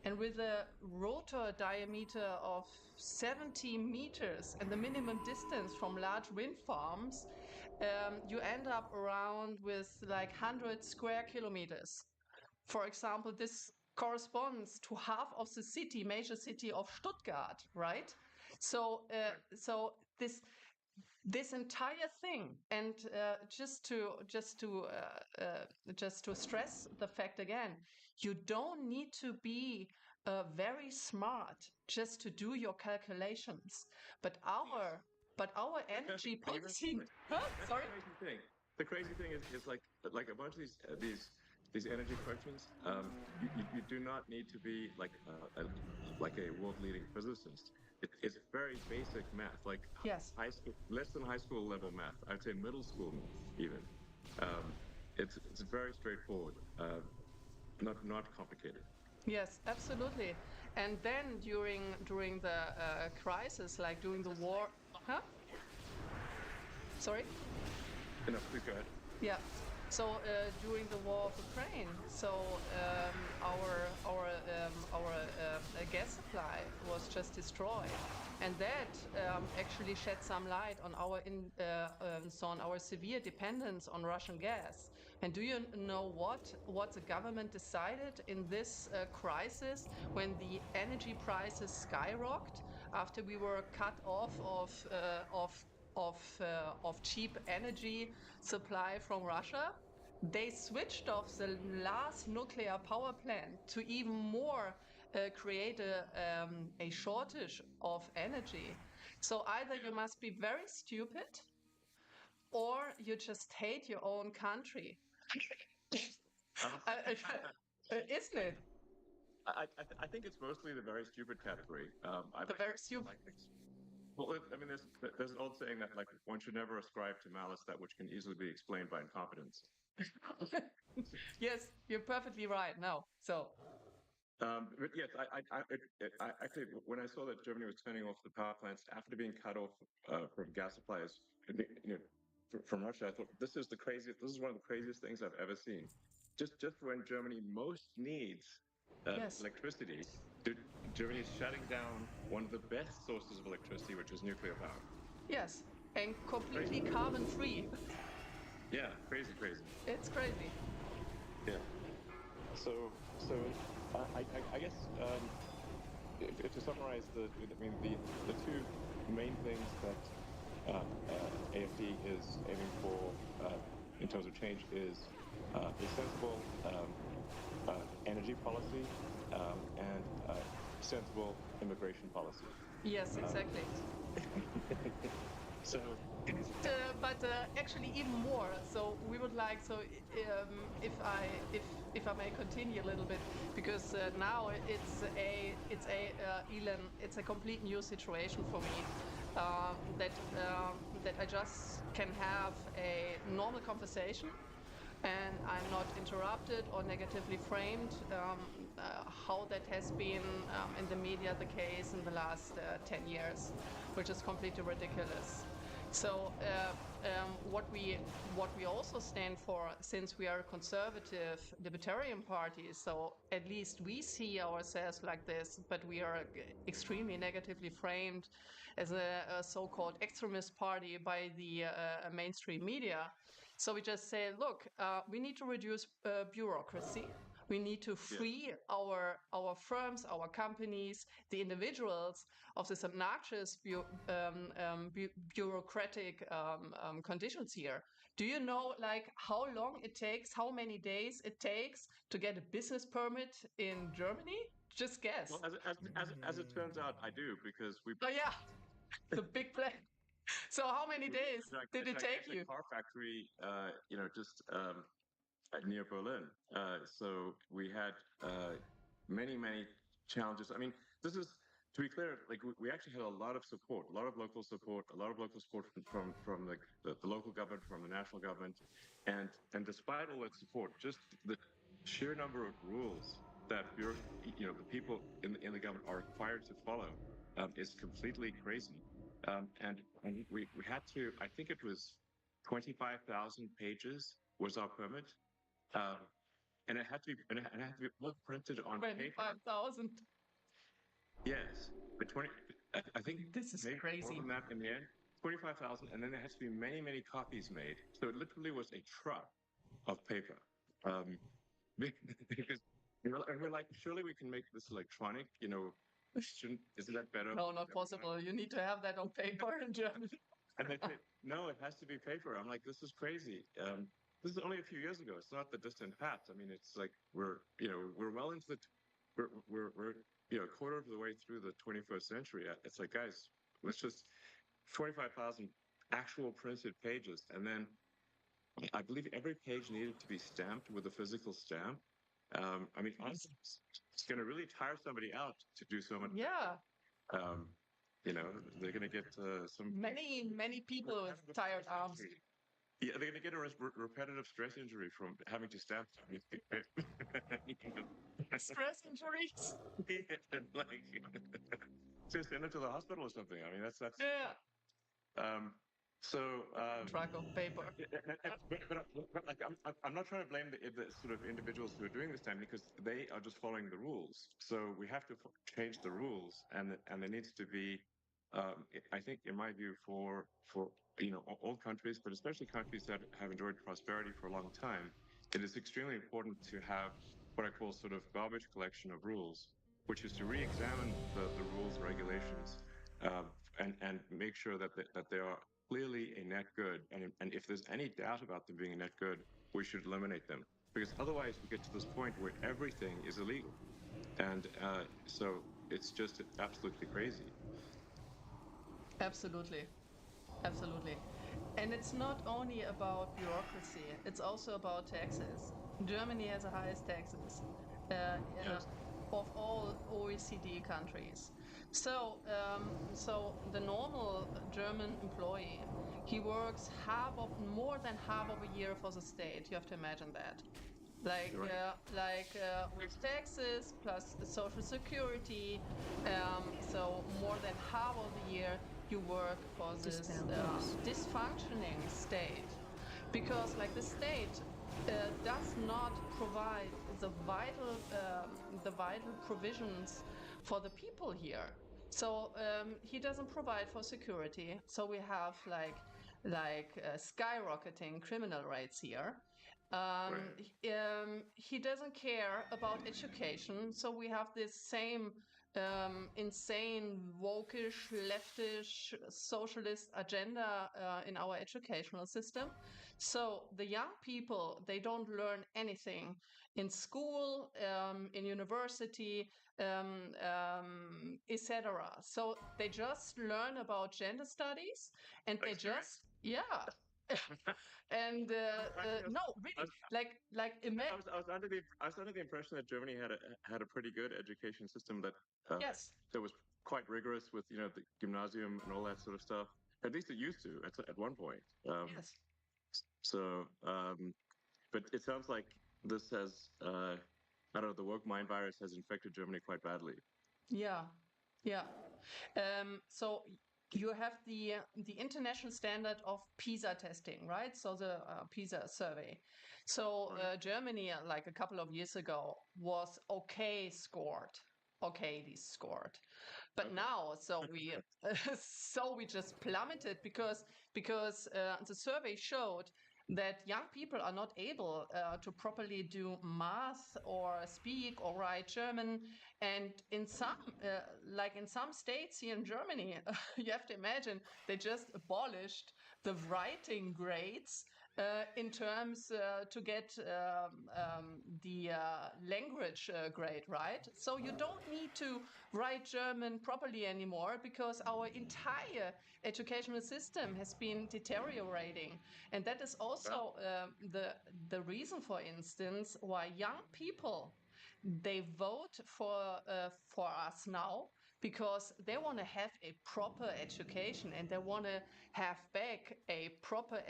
And with a rotor diameter of 70 meters and the minimum distance from large wind farms, you end up around with like 100 square kilometers. For example, this corresponds to half of the major city of Stuttgart, right? So, this entire thing, and just to stress the fact again, you don't need to be very smart just to do your calculations. But our energy policy. Sorry. The crazy thing is like a bunch of these energy questions. You do not need to be like a world leading physicist. It's very basic math, like yes, high school, less than high school level math. I'd say middle school math even. It's very straightforward, not complicated. Yes, absolutely. And then during the crisis, like during the war, huh? Sorry. No, please go ahead. Yeah. So during the war of Ukraine, so our gas supply was just destroyed, and that actually shed some light on our severe dependence on Russian gas. And do you know what the government decided in this crisis when the energy prices skyrocketed after we were cut off of cheap energy supply from Russia? They switched off the last nuclear power plant to even more create a shortage of energy. So either you must be very stupid or you just hate your own country. Isn't it? I think it's mostly the very stupid category. The very stupid. Well, I mean, there's an old saying that like one should never ascribe to malice that which can easily be explained by incompetence. Yes, you're perfectly right. No, so. But yes, I actually, when I saw that Germany was turning off the power plants after being cut off from gas supplies, from Russia, I thought this is one of the craziest things I've ever seen. Just when Germany most needs electricity, Germany is shutting down one of the best sources of electricity, which is nuclear power. Yes, and completely carbon free. Yeah, crazy. It's crazy. Yeah. So I guess if to summarize the two main things that AFD is aiming for in terms of change is a sensible energy policy and sensible immigration policy. Yes, exactly. So, but actually even more. So we would like if I may continue a little bit, because now it's a complete new situation for me. That I just can have a normal conversation and I'm not interrupted or negatively framed, how that has been in the media the case in the last 10 years, which is completely ridiculous. So what we also stand for, since we are a conservative libertarian party, so at least we see ourselves like this, but we are extremely negatively framed as a so-called extremist party by the mainstream media. So we just say, look, we need to reduce bureaucracy. We need to free our firms, our companies, the individuals of this obnoxious bureaucratic conditions here. Do you know, like, how long it takes, how many days it takes to get a business permit in Germany? Just guess. Well, as it turns out, I do, because we. Oh yeah, the big plan. So how many days did it take you? Car factory, just near Berlin. So we had many, many challenges. I mean, this is, to be clear, like we actually had a lot of support, a lot of local support, a lot of local support from the local government, from the national government, and despite all that support, just the sheer number of rules that the people in the government are required to follow is completely crazy. And we had to, I think it was 25,000 pages was our permit. And it had to be all printed on paper. 25,000. Yes, but I think this is maybe crazy. more than that in the end. 25,000, and then there has to be many, many copies made. So it literally was a truck of paper. Because we're like, surely we can make this electronic. Isn't that better? No, not possible. You need to have that on paper in Germany. And they say, no, it has to be paper. I'm like, this is crazy. This is only a few years ago. It's not the distant past. I mean, it's like we're well into we're a quarter of the way through the 21st century. It's like, guys, let's just 25,000 actual printed pages, and then I believe every page needed to be stamped with a physical stamp. I mean, honestly, it's going to really tire somebody out to do so much. Yeah. They're going to get some many people with tired arms. Yeah, they're going to get a repetitive stress injury from having to stamp. Stress injuries. Just send it to the hospital or something. I mean, that's yeah. Truck of paper. But like, I'm not trying to blame the sort of individuals who are doing this time, because they are just following the rules. So we have to change the rules, and there needs to be, I think, in my view, for all countries, but especially countries that have enjoyed prosperity for a long time, it is extremely important to have what I call sort of garbage collection of rules, which is to re-examine the rules and regulations, and make sure that they are clearly a net good, and if there's any doubt about them being a net good, we should eliminate them, because otherwise we get to this point where everything is illegal, and so it's just absolutely crazy. Absolutely. And it's not only about bureaucracy, it's also about taxes. Germany has the highest taxes of all OECD countries. So the normal German employee, he works more than half of a year for the state. You have to imagine that. With taxes plus social security, so more than half of the year you work for this dysfunctioning state, because the state does not provide the vital provisions for the people here. So he doesn't provide for security. So we have skyrocketing criminal rates here. He doesn't care about education. So we have this same insane, wokish, leftish, socialist agenda in our educational system. So the young people, they don't learn anything in school, in university, etc. So they just learn about gender studies, and they just and no, really, I was under the impression that Germany had a pretty good education system that that was quite rigorous with the gymnasium and all that sort of stuff. At least it used to at one point. Yes. So, but it sounds like this has I don't know, the woke mind virus has infected Germany quite badly. Yeah. So you have the international standard of PISA testing, right? So the PISA survey. So Germany, like a couple of years ago, was okay scored. But now, so we just plummeted because the survey showed that young people are not able to properly do math or speak or write German, and in some states here in Germany, you have to imagine they just abolished the writing grades in terms to get the language grade, right? So you don't need to write German properly anymore because our entire educational system has been deteriorating. And that is also the reason, for instance, why young people, they vote for us now, because they want to have a proper education and they want to have back a proper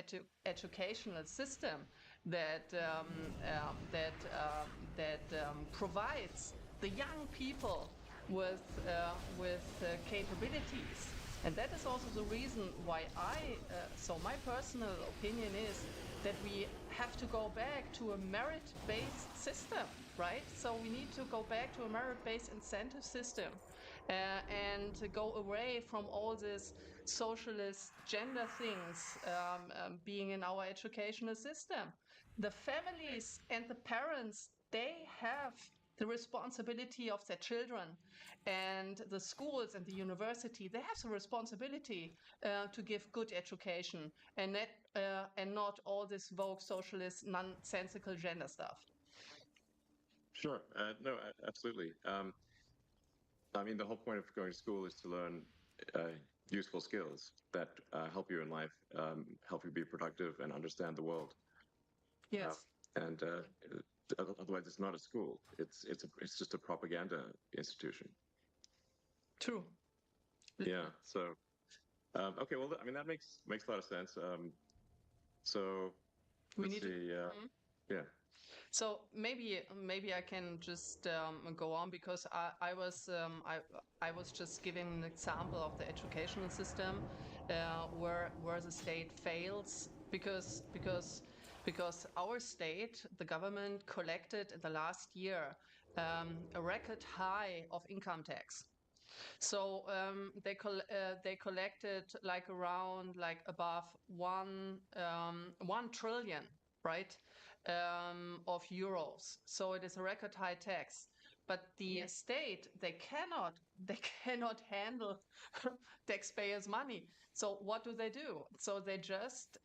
educational system that provides the young people with capabilities. And that is also the reason why so my personal opinion is that we have to go back to a merit-based system, right? So we need to go back to a merit-based incentive system and to go away from all this socialist gender things being in our educational system. The families and the parents, they have the responsibility of their children, and the schools and the university, they have the responsibility to give good education and not all this vogue socialist nonsensical gender stuff. Sure. No, absolutely. I mean, the whole point of going to school is to learn useful skills that help you in life, help you be productive and understand the world. Yes. And otherwise, it's not a school. It's just a propaganda institution. True. Yeah. So, okay. Well, I mean, that makes a lot of sense. So let's see. Yeah. So maybe I can just go on, because I was just giving an example of the educational system where the state fails because our state, the government, collected in the last year a record high of income tax. So they collected like around above 1 trillion, right, of euros. So it is a record high tax. But the state, they cannot handle taxpayers' money. So what do? So they just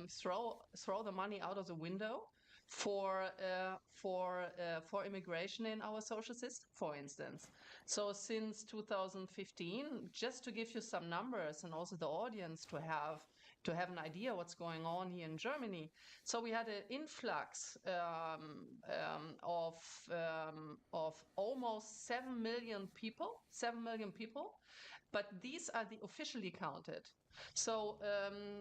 throw the money out of the window for immigration in our social system, for instance. So since 2015, just to give you some numbers and also the audience to have an idea what's going on here in Germany. So we had an influx of almost 7 million people, but these are the officially counted. So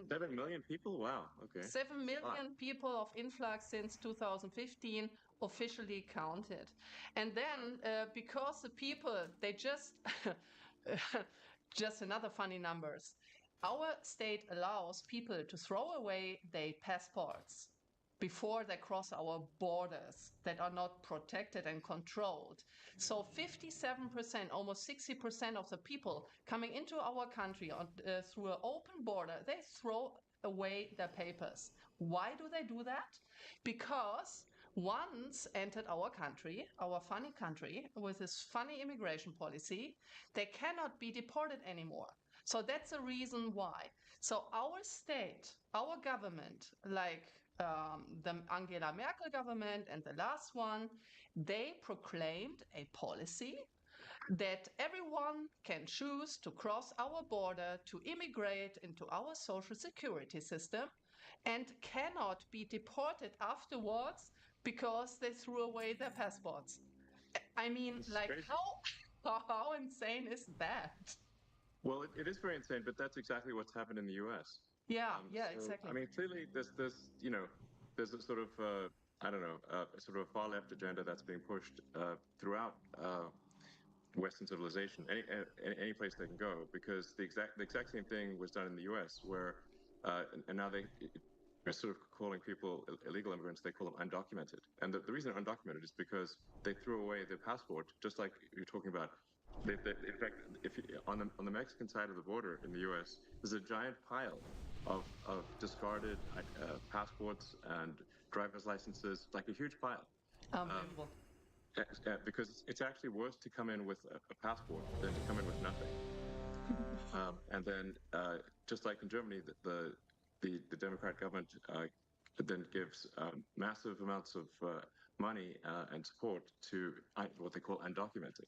7 million people? Wow. Okay. 7 million people of influx since 2015 officially counted. And then because the people, they just another funny numbers. Our state allows people to throw away their passports before they cross our borders that are not protected and controlled. So 57%, almost 60% of the people coming into our country through an open border, they throw away their papers. Why do they do that? Because once entered our country, our funny country, with this funny immigration policy, they cannot be deported anymore. So that's the reason why. So our state, our government, like the Angela Merkel government and the last one, they proclaimed a policy that everyone can choose to cross our border to immigrate into our social security system and cannot be deported afterwards because they threw away their passports. I mean, like, how insane is that? Well, it is very insane, but that's exactly what's happened in the U.S. Yeah, So, exactly. I mean, clearly there's a sort of I don't know, sort of a far left agenda that's being pushed throughout Western civilization, any place they can go, because the exact same thing was done in the U.S. where and now they're sort of calling people illegal immigrants. They call them undocumented, and the reason undocumented is because they threw away their passport, just like you're talking about. In fact, if you, on the Mexican side of the border in the U.S., there's a giant pile of discarded passports and driver's licenses, like a huge pile. Unbelievable. Because it's actually worse to come in with a passport than to come in with nothing. And then, just like in Germany, the Democrat government then gives massive amounts of money and support to what they call undocumented.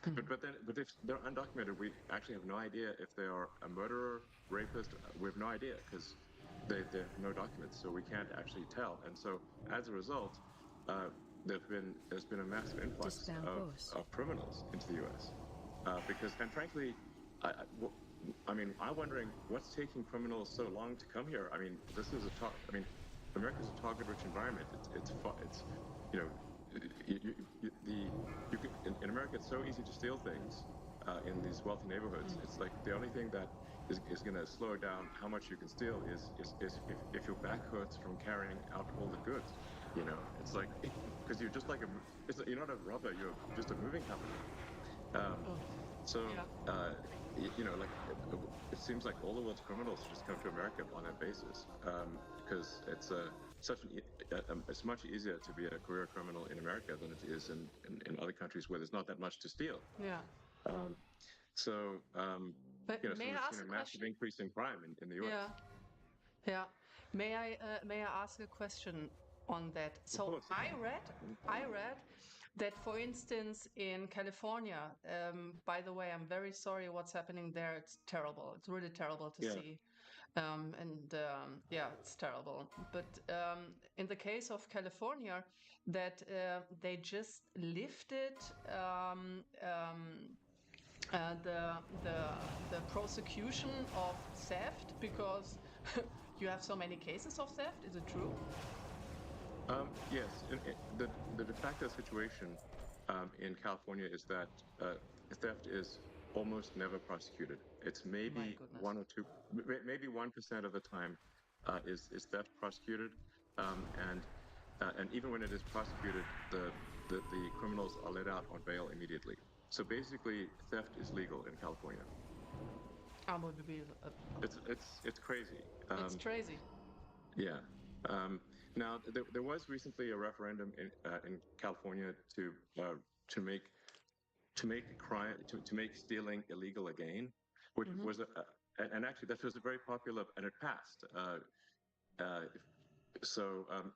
But if they're undocumented, we actually have no idea if they are a murderer, rapist. We have no idea because they have no documents, so we can't actually tell. And so as a result, there's been a massive influx of criminals into the U.S. And frankly, I'm wondering what's taking criminals so long to come here. I mean, this is America's a target-rich environment. It's you know, in America, it's so easy to steal things in these wealthy neighborhoods. It's like the only thing that is going to slow down how much you can steal is if your back hurts from carrying out all the goods. You know, it's like because you're just like you're not a robber. You're just a moving company. It seems like all the world's criminals just come to America on that basis because it's it's much easier to be a career criminal in America than it is in other countries where there's not that much to steal. Yeah. But may I we've seen ask a a massive question? increase in crime in the U.S. Yeah. May I ask a question on that? Of course. I read that, for instance, in California, by the way, I'm very sorry what's happening there. It's terrible. It's really terrible to see. It's terrible. But in the case of California, that they just lifted the prosecution of theft because you have so many cases of theft. Is it true? Yes. The de facto situation in California is that theft is almost never prosecuted. It's maybe 1 or 2, maybe 1% of the time is theft prosecuted, and even when it is prosecuted, the criminals are let out on bail immediately. So basically, theft is legal in California. It's crazy. It's crazy. Yeah. Now, there was recently a referendum in California to make stealing illegal again, which was and actually that was a very popular, and it passed.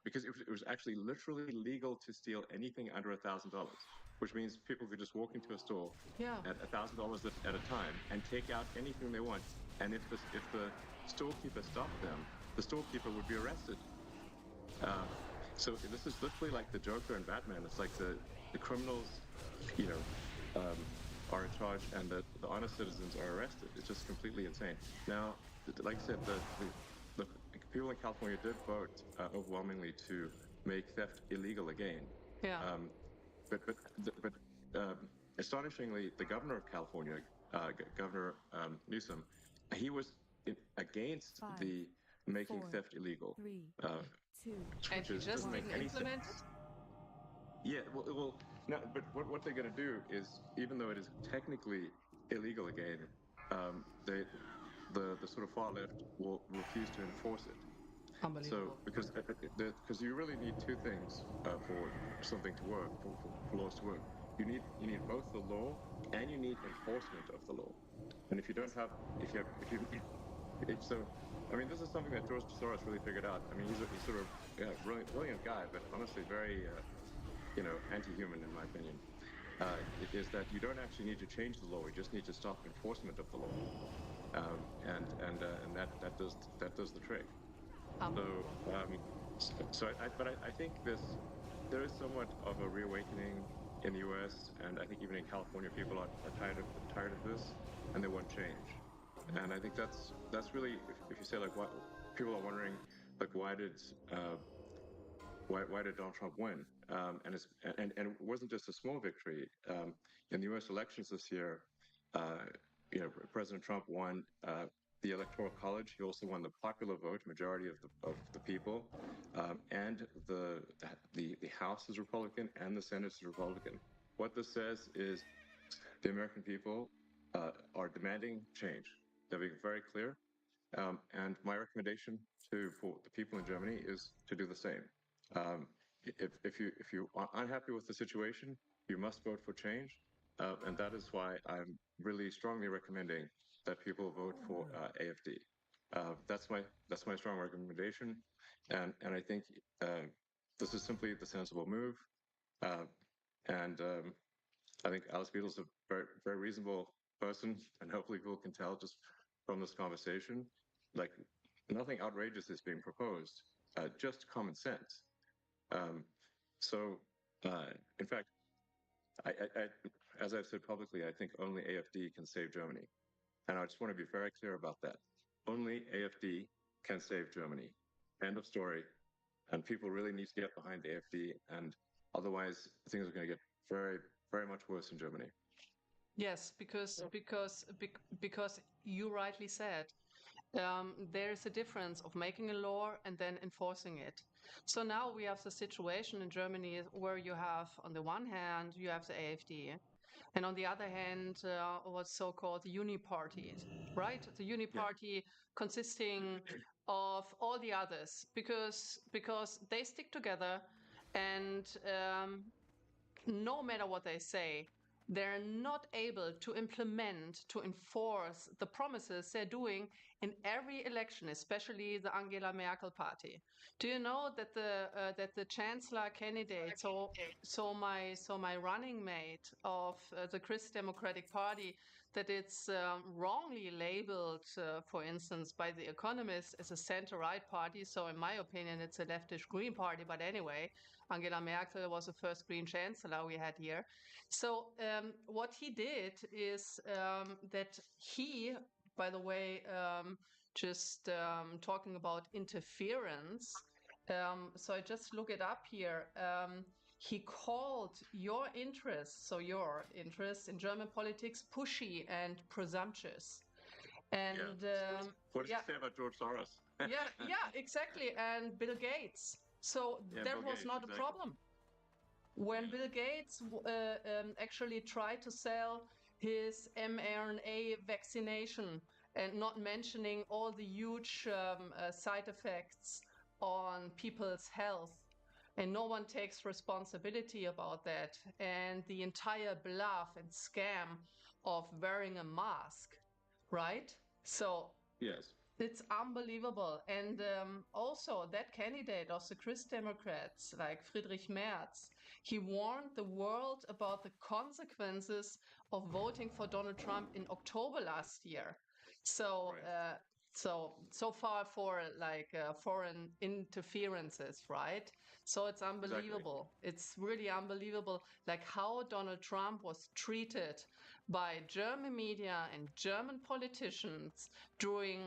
Because it was actually literally legal to steal anything under $1,000, which means people could just walk into a store at $1,000 at a time and take out anything they want. And if the storekeeper stopped them, the storekeeper would be arrested. So this is literally like the Joker and Batman. It's like the criminals, are in charge, and the honest citizens are arrested. It's just completely insane. Now, like I said, the people in California did vote overwhelmingly to make theft illegal again. Yeah. But astonishingly, the governor of California, Governor Newsom, he was against the making theft illegal. And he just didn't implement it? Yeah, well, no, but what they're going to do is, even though it is technically illegal again, the sort of far left will refuse to enforce it. Unbelievable. So because you really need two things for something to work, for laws to work. You need both the law and you need enforcement of the law. And if you don't have, this is something that George Soros really figured out. I mean, he's sort of brilliant guy, but honestly very anti-human in my opinion. It is that you don't actually need to change the law; you just need to stop enforcement of the law, and that does the trick. I think there is somewhat of a reawakening in the U.S. and I think even in California, people are tired of this, and they want change. And I think that's really, if you say like what people are wondering, like why did Donald Trump win? And it wasn't just a small victory. In the U.S. elections this year, President Trump won the Electoral College. He also won the popular vote, majority of the people, and the House is Republican and the Senate is Republican. What this says is the American people are demanding change. They're being very clear. And my recommendation for the people in Germany is to do the same. If you are unhappy with the situation, you must vote for change, and that is why I'm really strongly recommending that people vote for AFD. That's my strong recommendation, and I think this is simply the sensible move, uh, and I think Alice Beetle's a very reasonable person, and hopefully people can tell just from this conversation, like nothing outrageous is being proposed, just common sense. Um, so, in fact, as I've said publicly, I think only AFD can save Germany. And I just want to be very clear about that. Only AFD can save Germany. End of story. And people really need to get behind AFD, and otherwise things are going to get very much worse in Germany. Yes, because you rightly said, there is a difference of making a law and then enforcing it. So now we have the situation in Germany where you have, on the one hand, you have the AfD, and on the other hand, what's so-called the Uni Party, right? The Uni Party consisting of all the others, because they stick together, and no matter what they say, they're not able to implement, to enforce the promises they're doing in every election, especially the Angela Merkel party. Do you know that the chancellor candidate, so my running mate of the Christ Democratic Party, that it's wrongly labeled, for instance, by the Economist as a center-right party. So in my opinion, it's a leftish Green party. But anyway, Angela Merkel was the first Green chancellor we had here. So what he did is that he, by the way, just talking about interference. So I just look it up here. He called your interests in German politics, pushy and presumptuous. And what did you say about George Soros? yeah, exactly. And Bill Gates. So that Bill was Gates, not exactly. a problem. When Bill Gates actually tried to sell his mRNA vaccination, and not mentioning all the huge side effects on people's health, and no one takes responsibility about that, and the entire bluff and scam of wearing a mask, right? So yes, it's unbelievable. And also that candidate of the Christ Democrats, like Friedrich Merz, he warned the world about the consequences of voting for Donald Trump in October last year. So, so far for like foreign interferences, right? So it's unbelievable. Exactly. It's really unbelievable, like how Donald Trump was treated by German media and German politicians during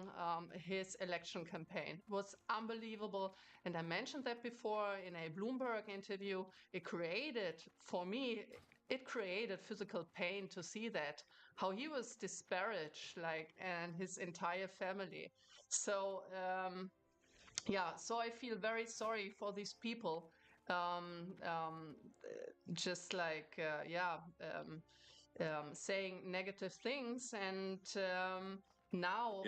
his election campaign. It was unbelievable. And I mentioned that before in a Bloomberg interview. It created, for me, it created physical pain to see that, how he was disparaged, like, and his entire family. So, yeah, so I feel very sorry for these people. Just like, saying negative things, and now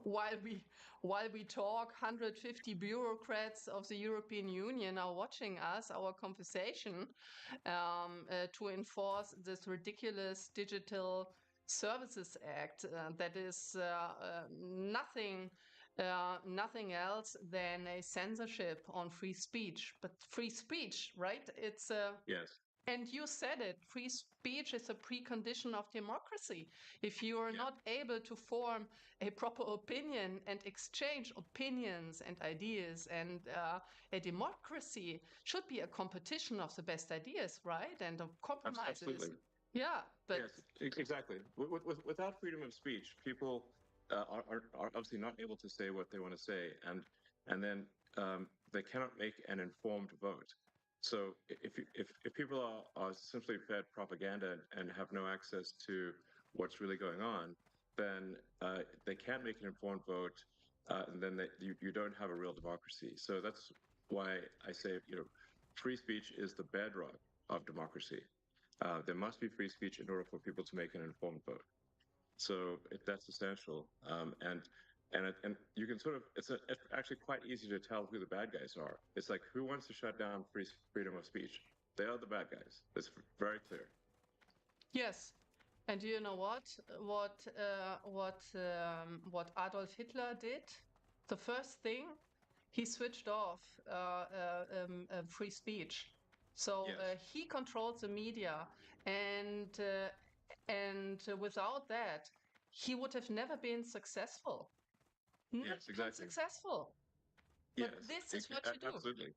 while we talk, 150 bureaucrats of the European Union are watching us, our conversation, to enforce this ridiculous Digital Services Act that is nothing else than a censorship on free speech. But free speech, right? It's yes. And you said it, free speech is a precondition of democracy. If you are not able to form a proper opinion and exchange opinions and ideas, and a democracy should be a competition of the best ideas, right? And of compromises. Absolutely. Yeah, but yes, exactly. Without freedom of speech, people are obviously not able to say what they want to say, and then they cannot make an informed vote. So if people are simply fed propaganda and have no access to what's really going on, then they can't make an informed vote, and then you don't have a real democracy. So that's why I say, free speech is the bedrock of democracy. There must be free speech in order for people to make an informed vote. So that's essential. And you can sort of, it's actually quite easy to tell who the bad guys are. It's like, who wants to shut down freedom of speech? They are the bad guys. It's very clear. Yes. And do you know what? What Adolf Hitler did? The first thing, he switched off free speech. So he controlled the media, and without that, he would have never been successful. Not Yes, exactly. successful. But Yes, this is what you do. absolutely.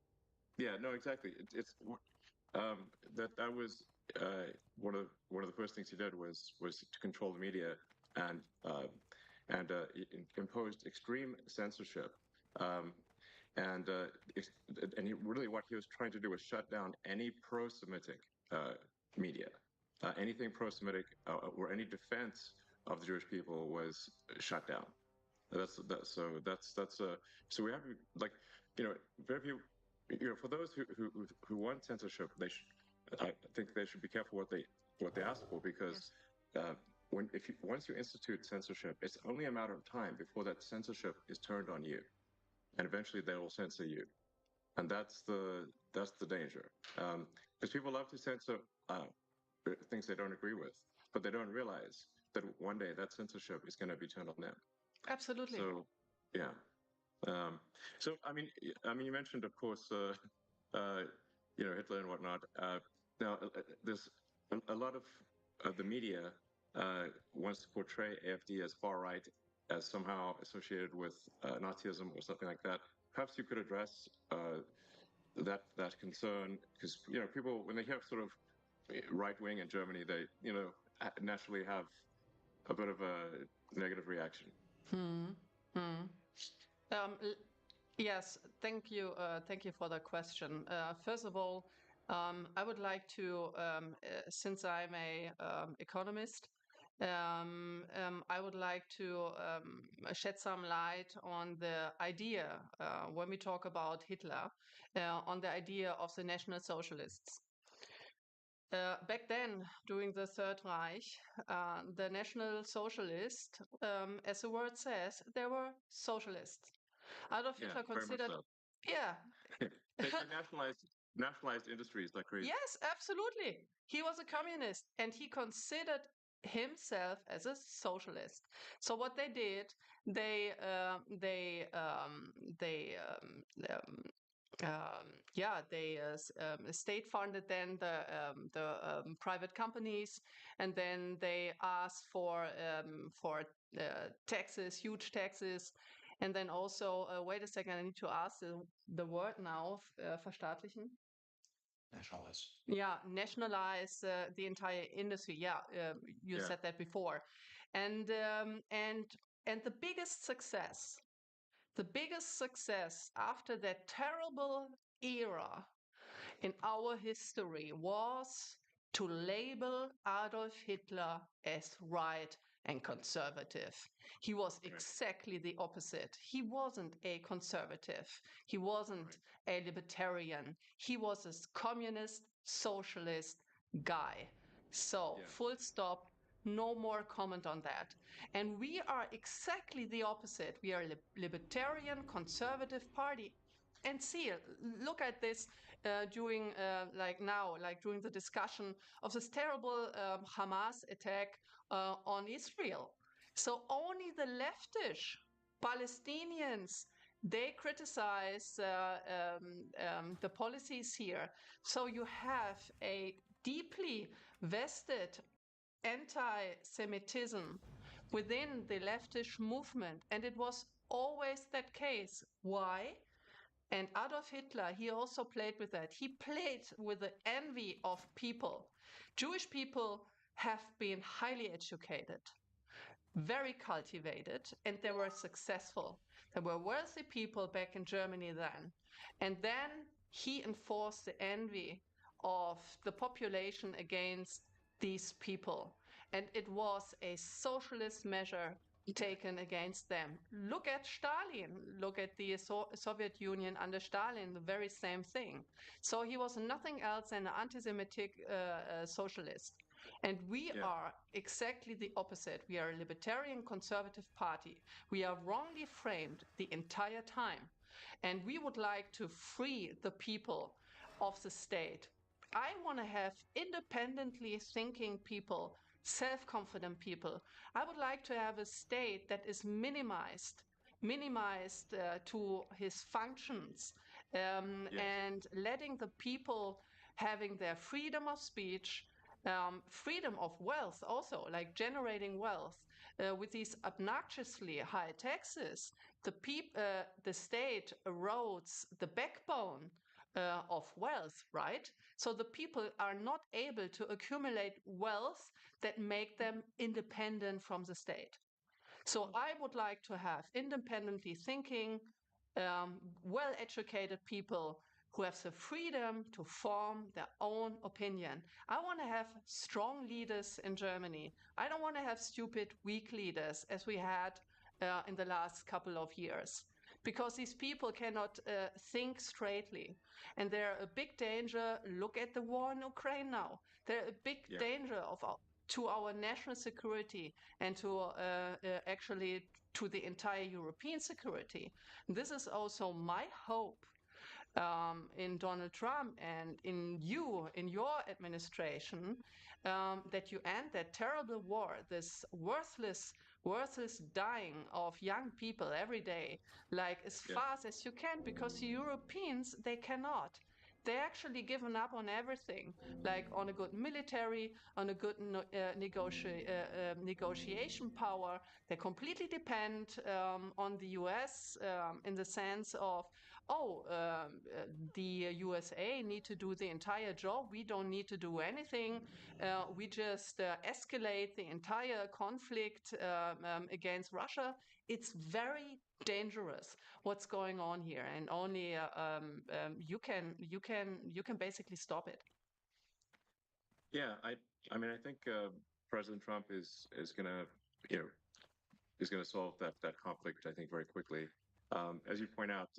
Yeah, no, exactly. That was one of the first things he did was to control the media and imposed extreme censorship. Um, and really what he was trying to do was shut down any pro-Semitic media. Anything pro-Semitic or any defense of the Jewish people was shut down. So we have like very few for those who want censorship, I think they should be careful what they ask for, because once you institute censorship, it's only a matter of time before that censorship is turned on you, and eventually they will censor you, and that's the danger, because people love to censor things they don't agree with, but they don't realize that one day that censorship is going to be turned on them. Absolutely. So, yeah. So you mentioned, of course, Hitler and whatnot. Now, there's a lot of the media wants to portray AfD as far right, as somehow associated with Nazism or something like that. Perhaps you could address that concern, because people, when they hear sort of right wing in Germany, they naturally have a bit of a negative reaction. Yes, thank you. Thank you for the question. First of all, I would like to, since I'm a economist, I would like to shed some light on the idea, when we talk about Hitler, on the idea of the National Socialists. Back then, during the Third Reich, the National Socialists, as the word says, they were socialists. Adolf Hitler considered, They nationalized industries like crazy. Yes, absolutely. He was a communist, and he considered himself as a socialist. So what they did, they state funded then the private companies, and then they asked for taxes, huge taxes, and then also wait a second, I need to ask the word now, verstaatlichen. Nationalize. Yeah, nationalize the entire industry. Yeah, you said that before, and the biggest success. The biggest success after that terrible era in our history was to label Adolf Hitler as right and conservative. He was exactly the opposite. He wasn't a conservative. He wasn't a libertarian. He was a communist, socialist guy. So, full stop. No more comment on that. And we are exactly the opposite. We are a libertarian, conservative party. And see, look at this during, during the discussion of this terrible Hamas attack on Israel. So only the leftish Palestinians, they criticize the policies here. So you have a deeply vested anti-Semitism within the leftish movement, and it was always that case. Why? And Adolf Hitler, he also played with that. He played with the envy of people. Jewish people have been highly educated, very cultivated, and they were successful. There were wealthy people back in Germany then. And then he enforced the envy of the population against these people. And it was a socialist measure taken against them. Look at Stalin. Look at the Soviet Union under Stalin, the very same thing. So he was nothing else than an anti-Semitic socialist. And we are exactly the opposite. We are a libertarian conservative party. We are wrongly framed the entire time. And we would like to free the people of the state. I want to have independently thinking people self-confident people. I would like to have a state that is minimized to his functions, and letting the people having their freedom of speech, freedom of wealth also, like generating wealth. With these obnoxiously high taxes, the state erodes the backbone of wealth, right? So the people are not able to accumulate wealth that make them independent from the state. So I would like to have independently thinking, well-educated people who have the freedom to form their own opinion. I want to have strong leaders in Germany. I don't want to have stupid, weak leaders as we had in the last couple of years, because these people cannot think straightly. And they're a big danger. Look at the war in Ukraine now. They're a big danger to our national security and to actually to the entire European security. This is also my hope in Donald Trump and in your administration, that you end that terrible war, this worthless dying of young people every day, like as fast as you can, because the Europeans, they cannot. They actually given up on everything, like on a good military, on a good negotiation power. They completely depend on the US, in the sense of, the USA need to do the entire job. We don't need to do anything. We just escalate the entire conflict against Russia. It's very dangerous what's going on here, and only you can basically stop it. Yeah, I mean, I think President Trump is gonna, you know, is gonna solve that conflict, I think, very quickly. As you point out,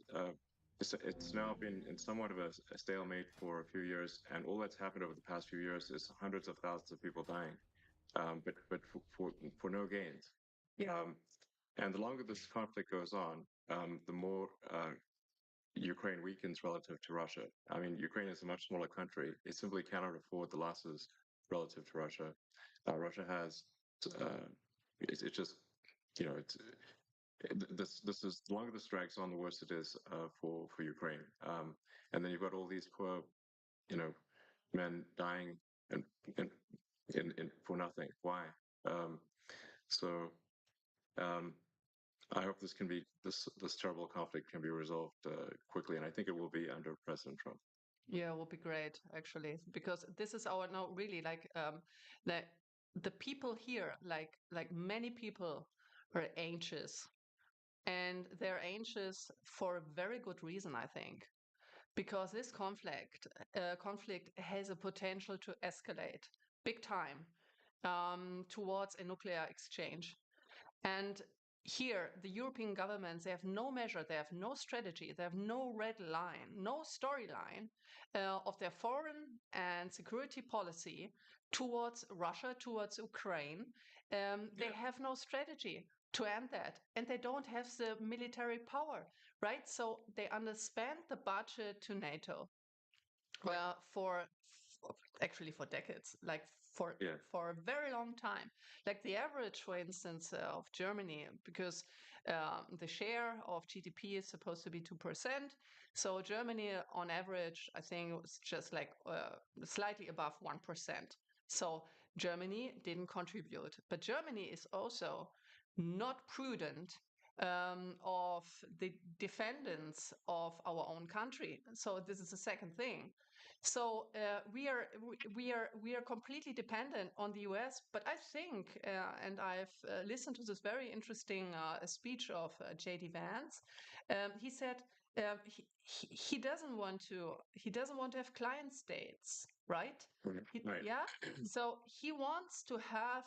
it's now been in somewhat of a stalemate for a few years, and all that's happened over the past few years is hundreds of thousands of people dying, but for no gains. And the longer this conflict goes on, the more Ukraine weakens relative to Russia. I mean, Ukraine is a much smaller country. It simply cannot afford the losses relative to Russia. Russia has, it's just, you know, this is the longer this drags on, the worse it is for Ukraine. And then you've got all these poor, you know, men dying and in for nothing. Why? So. I hope this terrible conflict can be resolved quickly, and I think it will be under President Trump. Yeah, it would be great, actually, because this is our no really like the people here, like many people are anxious, and they're anxious for a very good reason, I think, because this conflict has a potential to escalate big time towards a nuclear exchange. And here, the European governments, they have no measure, they have no strategy, they have no red line, no storyline of their foreign and security policy towards Russia, towards Ukraine. They have no strategy to end that, and they don't have the military power, right? So they underspend the budget to NATO for actually for decades, like for a very long time. Like the average, for instance, of Germany, because the share of GDP is supposed to be 2%. So Germany, on average, I think was just like slightly above 1%. So Germany didn't contribute, but Germany is also not prudent of the defendants of our own country. So this is the second thing. So we are completely dependent on the US. But I think, and I've listened to this very interesting speech of J.D. Vance. He said he doesn't want to have client states, right? Right. Yeah. So he wants to have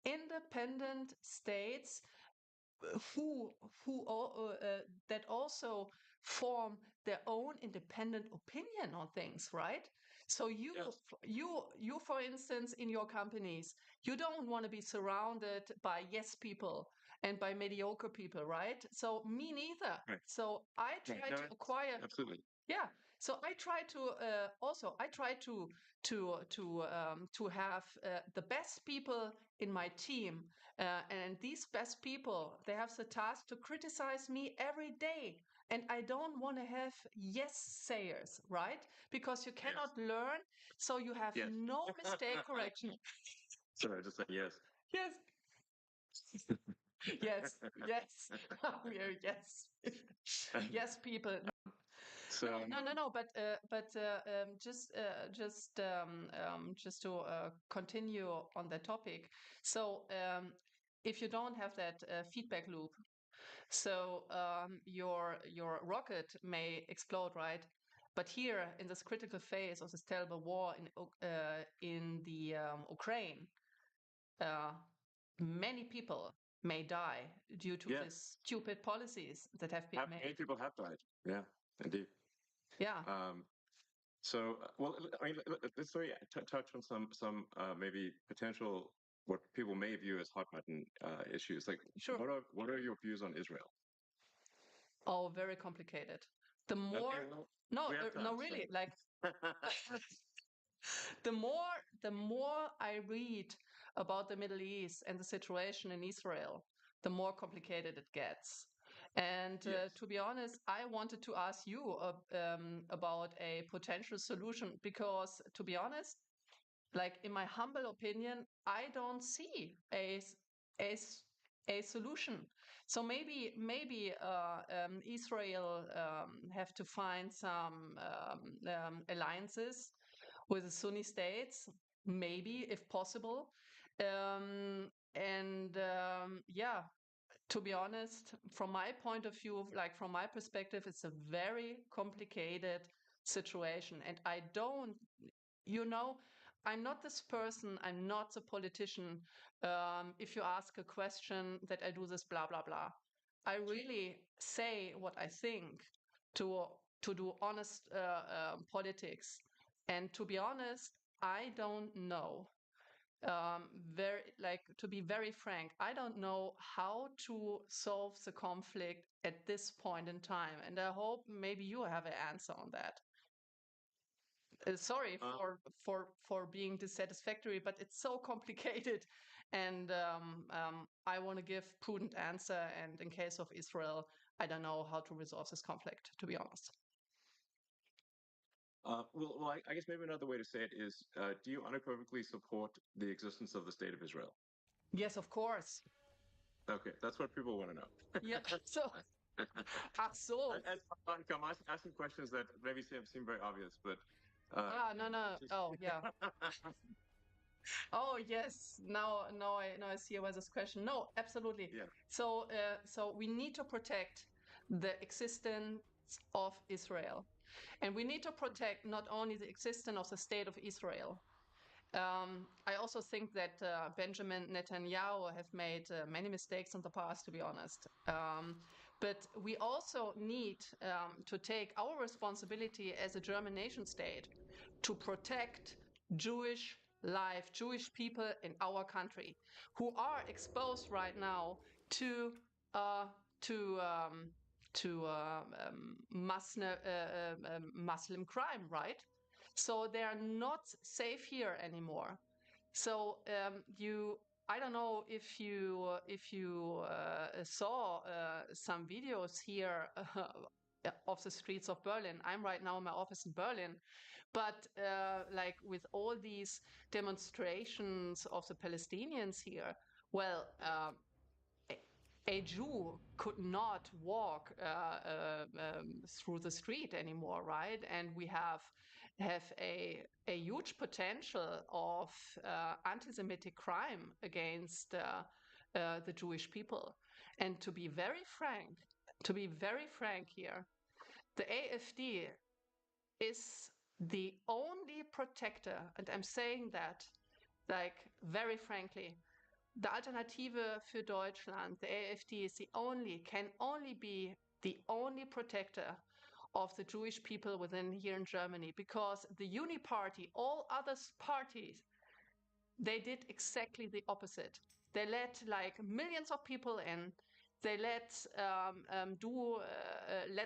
independent states who that also form their own independent opinion on things, right? So you for instance, in your companies, you don't want to be surrounded by yes people and by mediocre people, right? So me neither. Right. So I try to acquire absolutely. Yeah. So I try to to have the best people in my team, and these best people, they have the task to criticize me every day, and I don't want to have yes sayers, right? Because you cannot learn, so you have Yes. no mistake correction. Sorry, I just said yes. Yes. Yes, yes, yes, yes, people. So No. But just to continue on that topic. So if you don't have that feedback loop, so your rocket may explode, right? But here in this critical phase of this terrible war in the Ukraine, uh, many people may die due to these stupid policies that have been many made. people have died. Yeah, indeed. Yeah. So, well, I mean, let's sorry, touch on some maybe potential what people may view as hot button issues. Like, Sure. What are your views on Israel? Oh, very complicated. The more Okay, well, no we have no time, really so- like the more I read about the Middle East and the situation in Israel, the more complicated it gets. And to be honest, I wanted to ask you about a potential solution because, to be honest, like in my humble opinion, I don't see a solution. So maybe Israel have to find some alliances with the Sunni states, maybe if possible. Yeah, to be honest, from my point of view, like from my perspective, it's a very complicated situation, and I don't, you know, I'm not this person. I'm not a politician. If you ask a question, that I do this, blah blah blah. I really say what I think to to do honest politics. And to be honest, I don't know. Very like to be very frank, I don't know how to solve the conflict at this point in time, and I hope maybe you have an answer on that. Sorry for being dissatisfactory, but it's so complicated, and I want to give prudent answer. And in case of Israel, I don't know how to resolve this conflict, to be honest. well, I guess maybe another way to say it is, do you unequivocally support the existence of the state of Israel? Yes, of course. Okay, that's what people want to know. Yeah. So, ach so. I'm asking questions that maybe seem very obvious, but No. Oh, yeah. Oh, yes. Now I see why this question. No, absolutely. Yeah. So we need to protect the existence of Israel, and we need to protect not only the existence of the state of Israel. I also think that Benjamin Netanyahu have made many mistakes in the past, to be honest. But we also need to take our responsibility as a German nation state to protect Jewish life, Jewish people in our country who are exposed right now to uh, to um, Muslim crime, right? So they are not safe here anymore. So I don't know if you saw some videos here of the streets of Berlin. I'm right now in my office in Berlin, but like with all these demonstrations of the Palestinians here, well, a Jew could not walk through the street anymore, right? And we have a huge potential of anti-Semitic crime against the Jewish people. And to be very frank here, the AfD is the only protector, and I'm saying that like very frankly. The Alternative für Deutschland, the AfD, can only be the only protector of the Jewish people within here in Germany, because the Uni Party, all other parties, they did exactly the opposite. They let like millions of people in, they let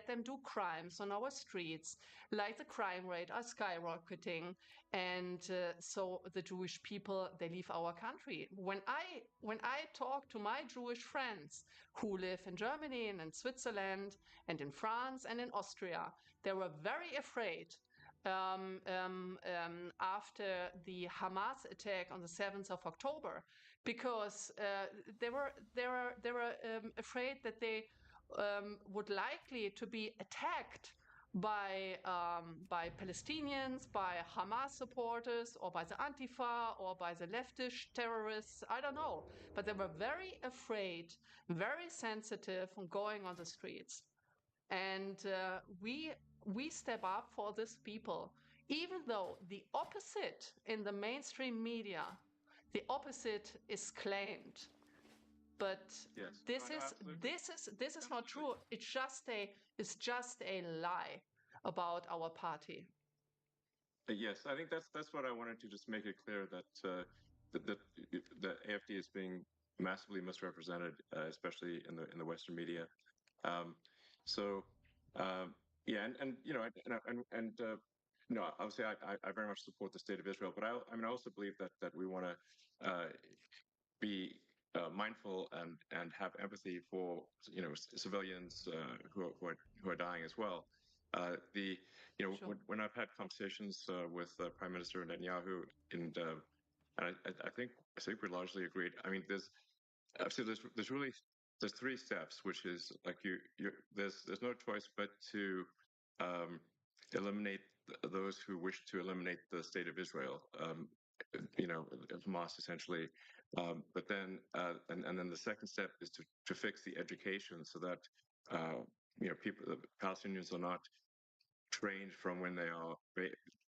them do crimes on our streets, like the crime rate are skyrocketing, and so the Jewish people, they leave our country. When I talk to my Jewish friends who live in Germany and in Switzerland and in France and in Austria, they were very afraid after the Hamas attack on the 7th of October, because they were afraid that they would likely to be attacked by Palestinians, by Hamas supporters, or by the Antifa, or by the leftist terrorists. I don't know, but they were very afraid, very sensitive on going on the streets, and we step up for these people, even though the opposite in the mainstream media, the opposite is claimed. But Yes. this No, is absolutely. this is not true. It's just a lie about our party. Yes, I think that's what I wanted to just make it clear that the AFD is being massively misrepresented, especially in the Western media. Um, so yeah, and you know, and no, obviously I very much support the state of Israel, but I mean I also believe that we want to be mindful and have empathy for civilians who are dying as well. The Sure. when I've had conversations with Prime Minister Netanyahu, and I think we're largely agreed. I mean, so there's three steps, which is like there's no choice but to um, eliminate those who wish to eliminate the state of Israel. Hamas essentially. But then and then the second step is to fix the education so that people, the Palestinians, are not trained from when they are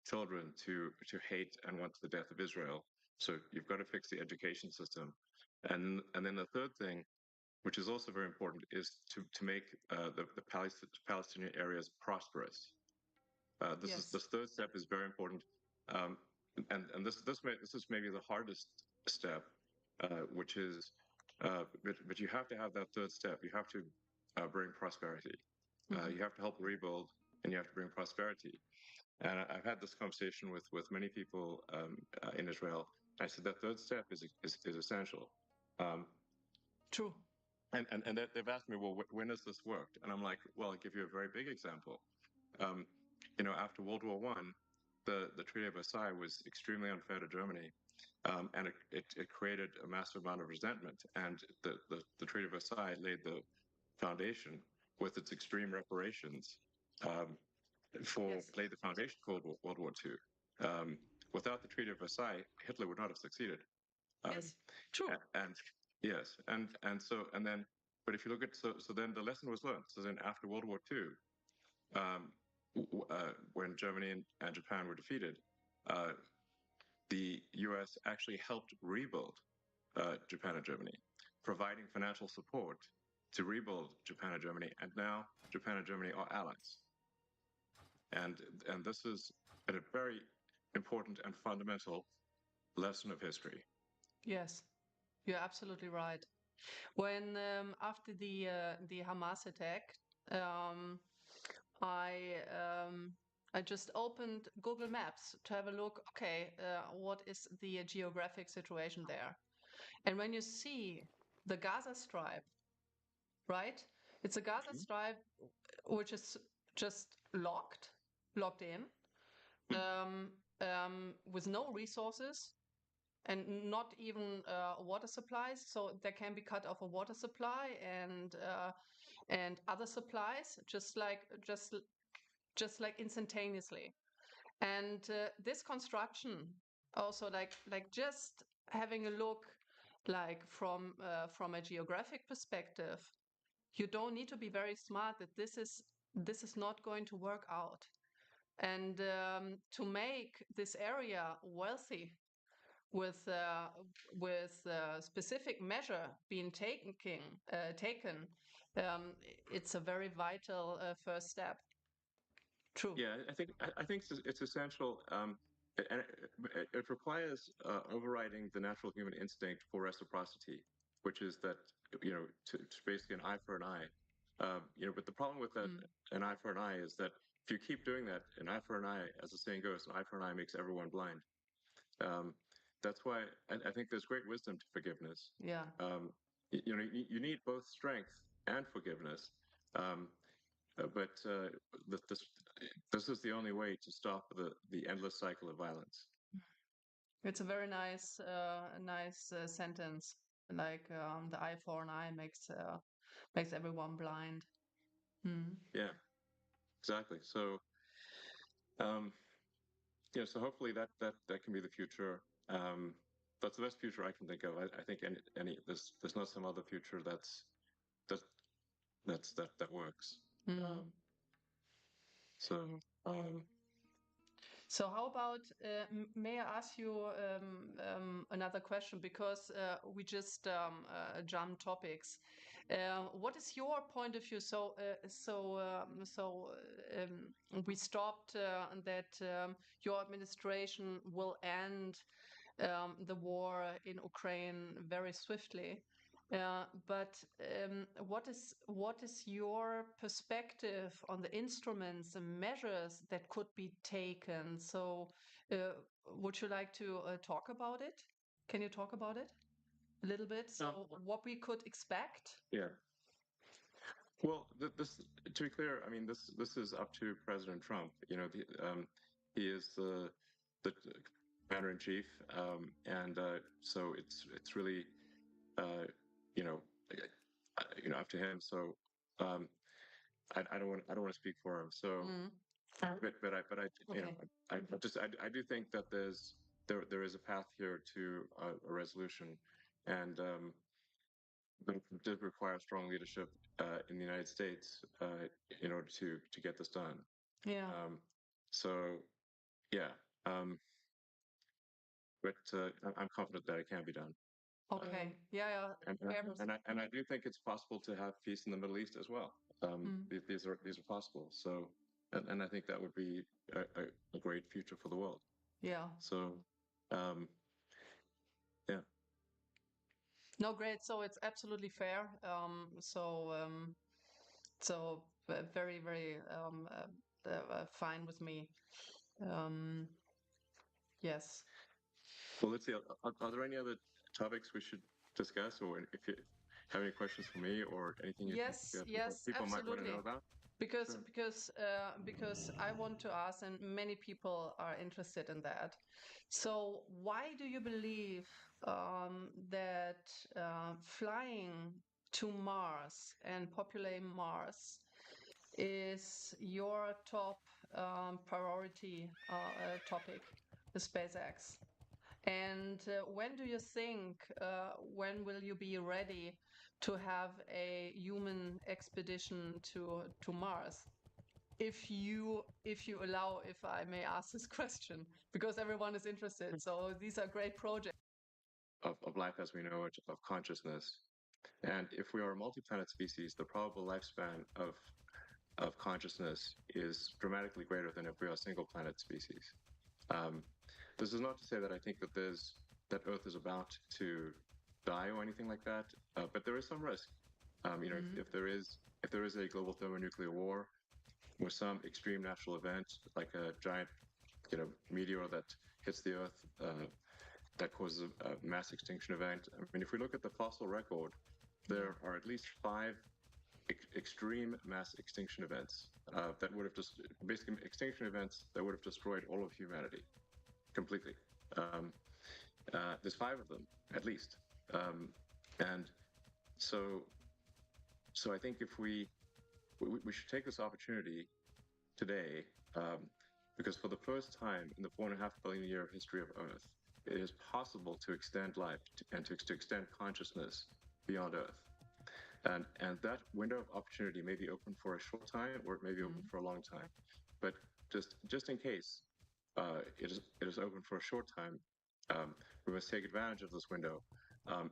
children to hate and want the death of Israel. So you've got to fix the education system, and then the third thing, which is also very important, is to make the Palestinian areas prosperous. This third step is very important, um, and this is maybe the hardest step, which is but you have to have that third step. You have to bring prosperity. You have to help rebuild, and you have to bring prosperity. And I've had this conversation with many people in Israel. I said that third step is essential. Um, True. and they've asked me, well, when has this worked? And I'm like, well, I'll give you a very big example. Um, after World War One, the Treaty of Versailles was extremely unfair to Germany, and it created a massive amount of resentment. And the Treaty of Versailles laid the foundation with its extreme reparations laid the foundation for World War Two. Without the Treaty of Versailles, Hitler would not have succeeded. Yes, true. And yes, and then, but if you look at so then the lesson was learned. So then after World War II, when Germany and Japan were defeated, the U.S. actually helped rebuild Japan and Germany, providing financial support to rebuild Japan and Germany, and now Japan and Germany are allies. And this is a very important and fundamental lesson of history. Yes, you're absolutely right. When after the Hamas attack, I just opened Google Maps to have a look. Okay, what is the geographic situation there? And when you see the Gaza Strip, right? It's a Gaza Strip which is just locked in, with no resources and not even water supplies. So there can be cut off a water supply and other supplies, just like instantaneously. And this construction also like just having a look like from a geographic perspective, you don't need to be very smart that this is not going to work out. And to make this area wealthy with specific measure being taken, it's a very vital first step. True. Yeah, I think it's essential, and it requires overriding the natural human instinct for reciprocity, which is that to basically an eye for an eye. But the problem with that, an eye for an eye, is that if you keep doing that, an eye for an eye, as the saying goes, an eye for an eye makes everyone blind. That's why I think there's great wisdom to forgiveness. Yeah. You need both strength and forgiveness. But this is the only way to stop the endless cycle of violence. It's a very nice sentence. Like the eye for an eye makes everyone blind. Yeah, exactly. So, so hopefully that can be the future. That's the best future I can think of. I think there's not some other future that works. So how about, may I ask you another question? Because we just jumped topics. What is your point of view? We stopped that your administration will end the war in Ukraine very swiftly. But what is your perspective on the instruments and measures that could be taken? So, would you like to talk about it? Can you talk about it a little bit? So, what we could expect? Yeah. Well, this, to be clear, I mean, this is up to President Trump. He is the commander in chief, and so it's really up to him. So I don't want to speak for him. So, but I do think that there is a path here to a resolution, and it does require strong leadership in the United States in order to get this done. Yeah. So, yeah. But I'm confident that it can be done. Okay. Yeah. And I do think it's possible to have peace in the Middle East as well. These are possible. So, and I think that would be a great future for the world. Yeah. So, yeah. No, great. So it's absolutely fair. Very, very fine with me. Yes. Well, let's see. Are there any other topics we should discuss, or if you have any questions for me, or anything yes, people absolutely. might want to know about? Because I want to ask, and many people are interested in that. So why do you believe that flying to Mars and populating Mars is your top priority topic, the SpaceX? And when do you think, when will you be ready to have a human expedition to Mars? If you allow, if I may ask this question, because everyone is interested. So these are great projects. Of life as we know it, of consciousness. And if we are a multi-planet species, the probable lifespan of consciousness is dramatically greater than if we are a single planet species. This is not to say that I think that Earth is about to die or anything like that, but there is some risk. If there is a global thermonuclear war, or some extreme natural event like a giant, meteor that hits the Earth that causes a mass extinction event. I mean, if we look at the fossil record, there are at least 5 extreme mass extinction events that would have just basically extinction events that would have destroyed all of humanity completely. There's 5 of them at least, and so I think if we should take this opportunity today, because for the first time in the 4.5 billion year history of Earth, it is possible to extend life and to extend consciousness beyond Earth. And that window of opportunity may be open for a short time, or it may be open for a long time. But just in case it is open for a short time, we must take advantage of this window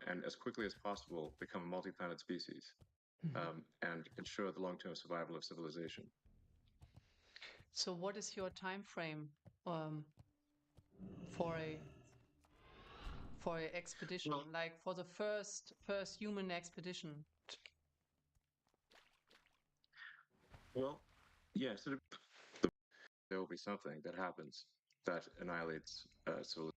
and as quickly as possible become a multi-planet species and ensure the long-term survival of civilization. So what is your time frame for for an expedition, like for the first human expedition? Well, yeah, so there will be something that happens that annihilates civilization.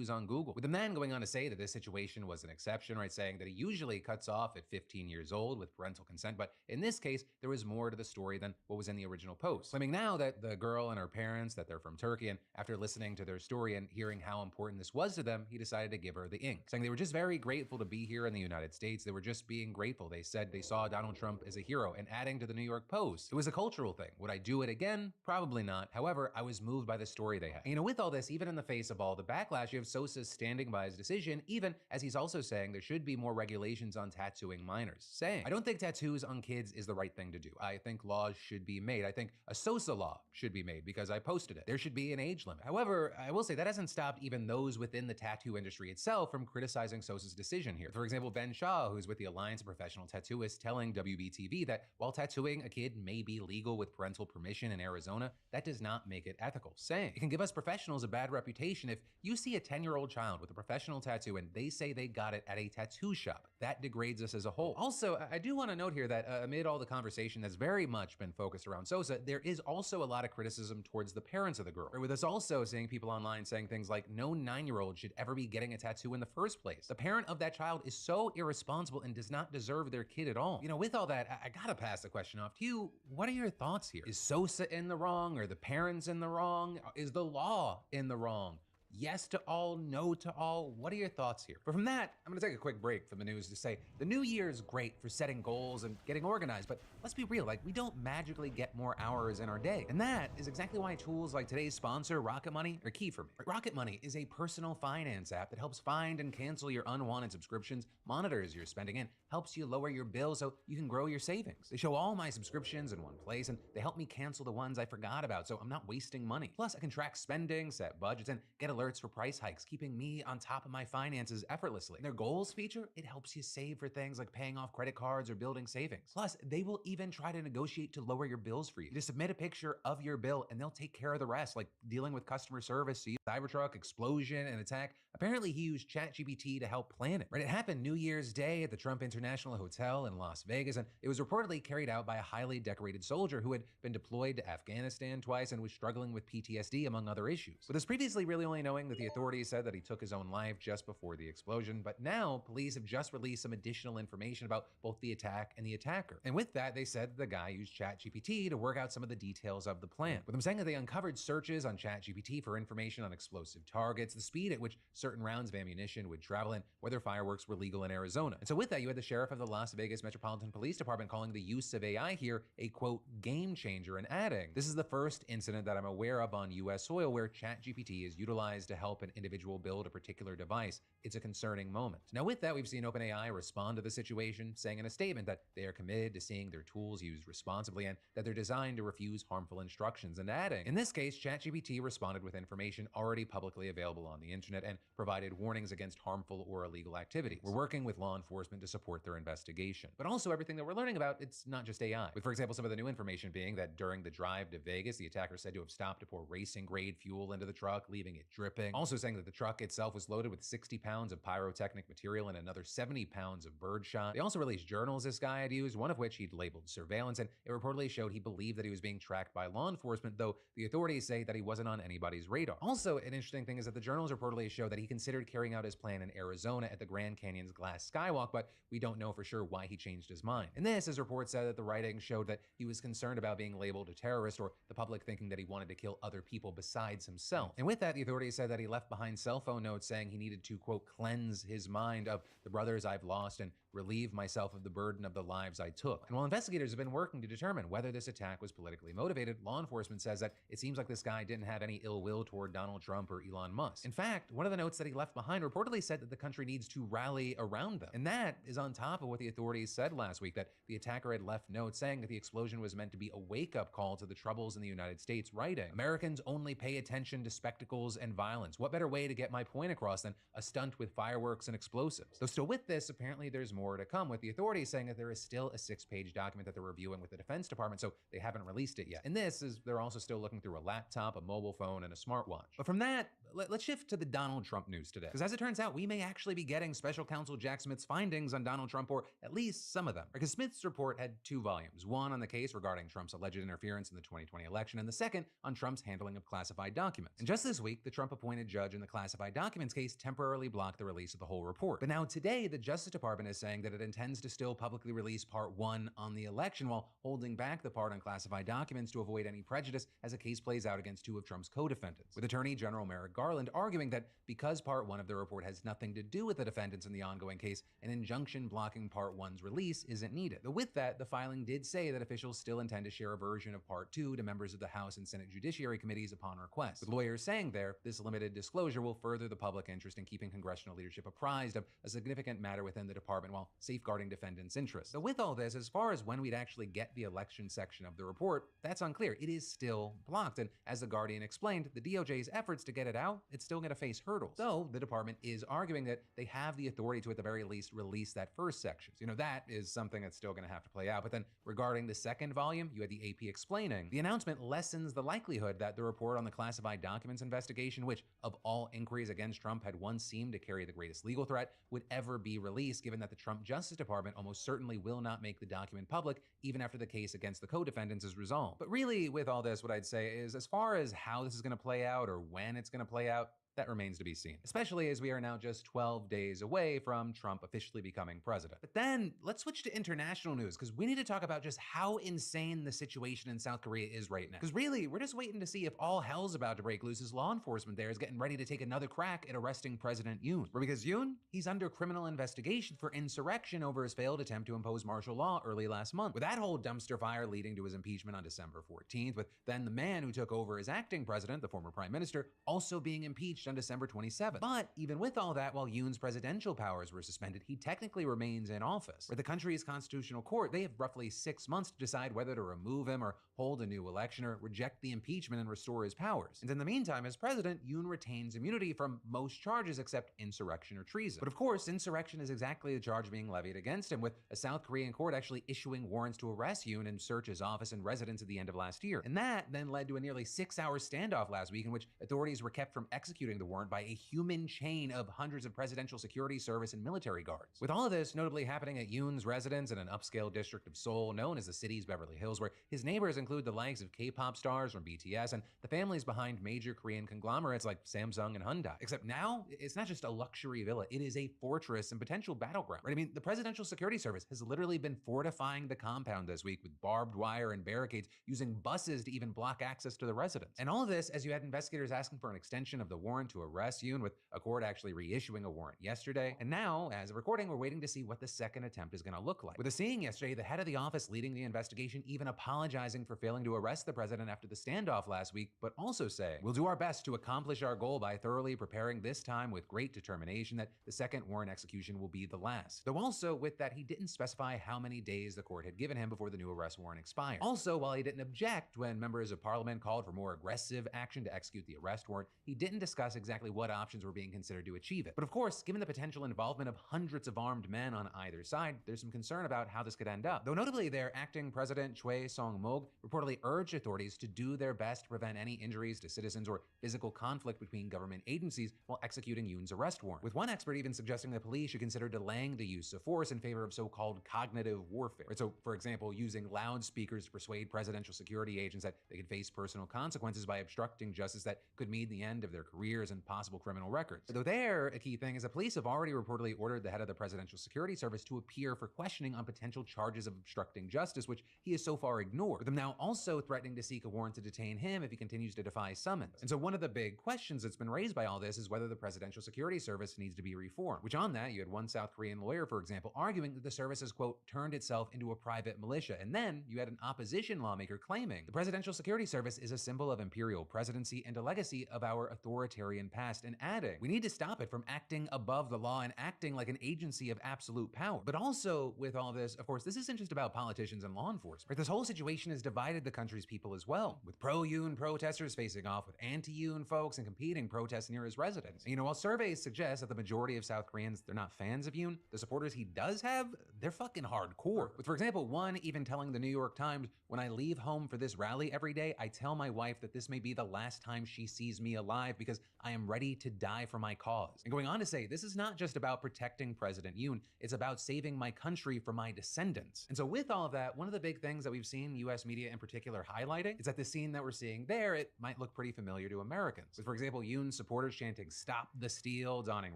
On Google, with the man going on to say that this situation was an exception, right? Saying that he usually cuts off at 15 years old with parental consent, but in this case, there was more to the story than what was in the original post. Claiming now that the girl and her parents, that they're from Turkey, and after listening to their story and hearing how important this was to them, he decided to give her the ink. Saying they were just very grateful to be here in the United States. They were just being grateful. They said they saw Donald Trump as a hero, and adding to the New York Post, it was a cultural thing. Would I do it again? Probably not. However, I was moved by the story they had. And, with all this, even in the face of all the backlash, you have Sosa standing by his decision, even as he's also saying there should be more regulations on tattooing minors. Saying, I don't think tattoos on kids is the right thing to do. I think laws should be made. I think a Sosa law should be made because I posted it. There should be an age limit. However, I will say that hasn't stopped even those within the tattoo industry itself from criticizing Sosa's decision here. For example, Ben Shaw, who's with the Alliance of Professional Tattooists, telling WBTV that while tattooing a kid may be legal with parental permission in Arizona, that does not make it ethical. Saying, it can give us professionals a bad reputation if you see a 10-year-old child with a professional tattoo and they say they got it at a tattoo shop. That degrades us as a whole. Also, I do want to note here that amid all the conversation that's very much been focused around Sosa, there is also a lot of criticism towards the parents of the girl. With us also seeing people online saying things like, no 9-year-old should ever be getting a tattoo in the first place. The parent of that child is so irresponsible and does not deserve their kid at all. With all that, I gotta pass the question off to you. What are your thoughts here? Is Sosa in the wrong? Are the parents in the wrong? Is the law in the wrong? Yes to all, no to all. What are your thoughts here? But from that, I'm gonna take a quick break from the news to say the new year is great for setting goals and getting organized, but let's be real, we don't magically get more hours in our day. And that is exactly why tools like today's sponsor, Rocket Money, are key for me. Rocket Money is a personal finance app that helps find and cancel your unwanted subscriptions, monitors your spending, and helps you lower your bill so you can grow your savings. They show all my subscriptions in one place, and they help me cancel the ones I forgot about so I'm not wasting money. Plus, I can track spending, set budgets, and get alerts for price hikes, keeping me on top of my finances effortlessly. Their goals feature, it helps you save for things like paying off credit cards or building savings. Plus, they will even try to negotiate to lower your bills for you. You just submit a picture of your bill and they'll take care of the rest, like dealing with customer service, Cybertruck, explosion, and attack. Apparently, he used ChatGPT to help plan it. Right? It happened New Year's Day at the Trump International Hotel in Las Vegas, and it was reportedly carried out by a highly decorated soldier who had been deployed to Afghanistan twice and was struggling with PTSD, among other issues. With us previously really only knowing that the authorities said that he took his own life just before the explosion, but now police have just released some additional information about both the attack and the attacker. And with that, they said the guy used ChatGPT to work out some of the details of the plan. With them saying that they uncovered searches on ChatGPT for information on explosive targets, the speed at which certain rounds of ammunition would travel, and whether fireworks were legal in Arizona. And so with that, you had the sheriff of the Las Vegas Metropolitan Police Department calling the use of AI here a, quote, game changer, and adding, this is the first incident that I'm aware of on US soil where ChatGPT is utilized to help an individual build a particular device. It's a concerning moment. Now with that, we've seen OpenAI respond to the situation, saying in a statement that they are committed to seeing their tools used responsibly and that they're designed to refuse harmful instructions, and adding, in this case, ChatGPT responded with information already publicly available on the internet and provided warnings against harmful or illegal activities. We're working with law enforcement to support their investigation. But also everything that we're learning about, it's not just AI. With, for example, some of the new information being that during the drive to Vegas, the attacker said to have stopped to pour racing grade fuel into the truck, leaving it dripping. Also saying that the truck itself was loaded with 60 pounds of pyrotechnic material and another 70 pounds of birdshot. They also released journals this guy had used, one of which he'd labeled surveillance, and it reportedly showed he believed that he was being tracked by law enforcement, though the authorities say that he wasn't on anybody's radar. Also, an interesting thing is that the journals reportedly show that he considered carrying out his plan in Arizona at the Grand Canyon's Glass Skywalk, but we don't know for sure why he changed his mind. And this, as reports said, that the writing showed that he was concerned about being labeled a terrorist or the public thinking that he wanted to kill other people besides himself. And with that, the authorities said that he left behind cell phone notes saying he needed to, quote, cleanse his mind of the brothers I've lost and relieve myself of the burden of the lives I took. And while investigators have been working to determine whether this attack was politically motivated, law enforcement says that it seems like this guy didn't have any ill will toward Donald Trump or Elon Musk. In fact, one of the notes that he left behind reportedly said that the country needs to rally around them. And that is on top of what the authorities said last week, that the attacker had left notes saying that the explosion was meant to be a wake-up call to the troubles in the United States, writing, Americans only pay attention to spectacles and violence. What better way to get my point across than a stunt with fireworks and explosives? Though still with this, apparently there's more to come, with the authorities saying that there is still a 6-page document that they're reviewing with the Defense Department, so they haven't released it yet. And this is, they're also still looking through a laptop, a mobile phone, and a smartwatch. But from that, let's shift to the Donald Trump news today. Because as it turns out, we may actually be getting special counsel Jack Smith's findings on Donald Trump, or at least some of them. Because Smith's report had 2 volumes, one on the case regarding Trump's alleged interference in the 2020 election, and the second on Trump's handling of classified documents. And just this week, the Trump-appointed judge in the classified documents case temporarily blocked the release of the whole report. But now today, the Justice Department is saying that it intends to still publicly release Part 1 on the election, while holding back the part on classified documents to avoid any prejudice as the case plays out against 2 of Trump's co-defendants, with Attorney General Merrick Garland arguing that because Part 1 of the report has nothing to do with the defendants in the ongoing case, an injunction blocking Part 1's release isn't needed. Though with that, the filing did say that officials still intend to share a version of Part 2 to members of the House and Senate Judiciary Committees upon request, with lawyers saying there, this limited disclosure will further the public interest in keeping congressional leadership apprised of a significant matter within the department while safeguarding defendants' interests. So with all this, as far as when we'd actually get the election section of the report, that's unclear. It is still blocked, and as The Guardian explained, the DOJ's efforts to get it out, it's still going to face hurdles. So the department is arguing that they have the authority to, at the very least, release that first section. So, that is something that's still going to have to play out. But then regarding the second volume, you had the AP explaining, the announcement lessens the likelihood that the report on the classified documents investigation, which of all inquiries against Trump had once seemed to carry the greatest legal threat, would ever be released, given that the Trump Justice Department almost certainly will not make the document public even after the case against the co-defendants is resolved. But really, with all this, what I'd say is, as far as how this is going to play out or when it's going to play out, that remains to be seen, especially as we are now just 12 days away from Trump officially becoming president. But then let's switch to international news, because we need to talk about just how insane the situation in South Korea is right now. Because really, we're just waiting to see if all hell's about to break loose as law enforcement there is getting ready to take another crack at arresting President Yoon. Because Yoon, he's under criminal investigation for insurrection over his failed attempt to impose martial law early last month, with that whole dumpster fire leading to his impeachment on December 14th, with then the man who took over as acting president, the former prime minister, also being impeached on December 27th. But even with all that, while Yoon's presidential powers were suspended, he technically remains in office. Where the country's constitutional court, they have roughly 6 months to decide whether to remove him or hold a new election or reject the impeachment and restore his powers. And in the meantime, as president, Yoon retains immunity from most charges except insurrection or treason. But of course, insurrection is exactly the charge being levied against him, with a South Korean court actually issuing warrants to arrest Yoon and search his office and residence at the end of last year. And that then led to a nearly 6-hour standoff last week in which authorities were kept from executing the warrant by a human chain of hundreds of presidential security service and military guards. With all of this notably happening at Yoon's residence in an upscale district of Seoul known as the city's Beverly Hills, where his neighbors include the likes of K-pop stars from BTS and the families behind major Korean conglomerates like Samsung and Hyundai. Except now, it's not just a luxury villa, it is a fortress and potential battleground. Right? I mean, the Presidential Security Service has literally been fortifying the compound this week with barbed wire and barricades, using buses to even block access to the residence. And all of this as you had investigators asking for an extension of the warrant to arrest Yoon, with a court actually reissuing a warrant yesterday. And now, as of recording, we're waiting to see what the second attempt is going to look like. With a seeing yesterday, the head of the office leading the investigation even apologizing for failing to arrest the president after the standoff last week, but also saying, we'll do our best to accomplish our goal by thoroughly preparing this time with great determination that the second warrant execution will be the last. Though also, with that, he didn't specify how many days the court had given him before the new arrest warrant expired. Also, while he didn't object when members of parliament called for more aggressive action to execute the arrest warrant, he didn't discuss exactly what options were being considered to achieve it. But of course, given the potential involvement of hundreds of armed men on either side, there's some concern about how this could end up. Though notably, their acting president Choi Song-mok reportedly urged authorities to do their best to prevent any injuries to citizens or physical conflict between government agencies while executing Yoon's arrest warrant, with one expert even suggesting the police should consider delaying the use of force in favor of so-called cognitive warfare. So, for example, using loudspeakers to persuade presidential security agents that they could face personal consequences by obstructing justice that could mean the end of their careers and possible criminal records. Though there, a key thing is the police have already reportedly ordered the head of the Presidential Security Service to appear for questioning on potential charges of obstructing justice, which he has so far ignored, with them now also threatening to seek a warrant to detain him if he continues to defy summons. And so one of the big questions that's been raised by all this is whether the Presidential Security Service needs to be reformed, which on that, you had one South Korean lawyer, for example, arguing that the service has, quote, turned itself into a private militia. And then you had an opposition lawmaker claiming the Presidential Security Service is a symbol of imperial presidency and a legacy of our authoritarian past, and adding, we need to stop it from acting above the law and acting like an agency of absolute power. But also with all this, of course, this isn't just about politicians and law enforcement. Right? This whole situation has divided the country's people as well, with pro-Yoon protesters facing off with anti-Yoon folks and competing protests near his residence. And, while surveys suggest that the majority of South Koreans, they're not fans of Yoon, the supporters he does have, they're fucking hardcore. With, for example, one even telling the New York Times, when I leave home for this rally every day, I tell my wife that this may be the last time she sees me alive because I am ready to die for my cause. And going on to say, this is not just about protecting President Yoon, it's about saving my country from my descendants. And so with all of that, one of the big things that we've seen US media in particular highlighting is that the scene that we're seeing there, it might look pretty familiar to Americans. With, for example, Yoon's supporters chanting "Stop the Steal," donning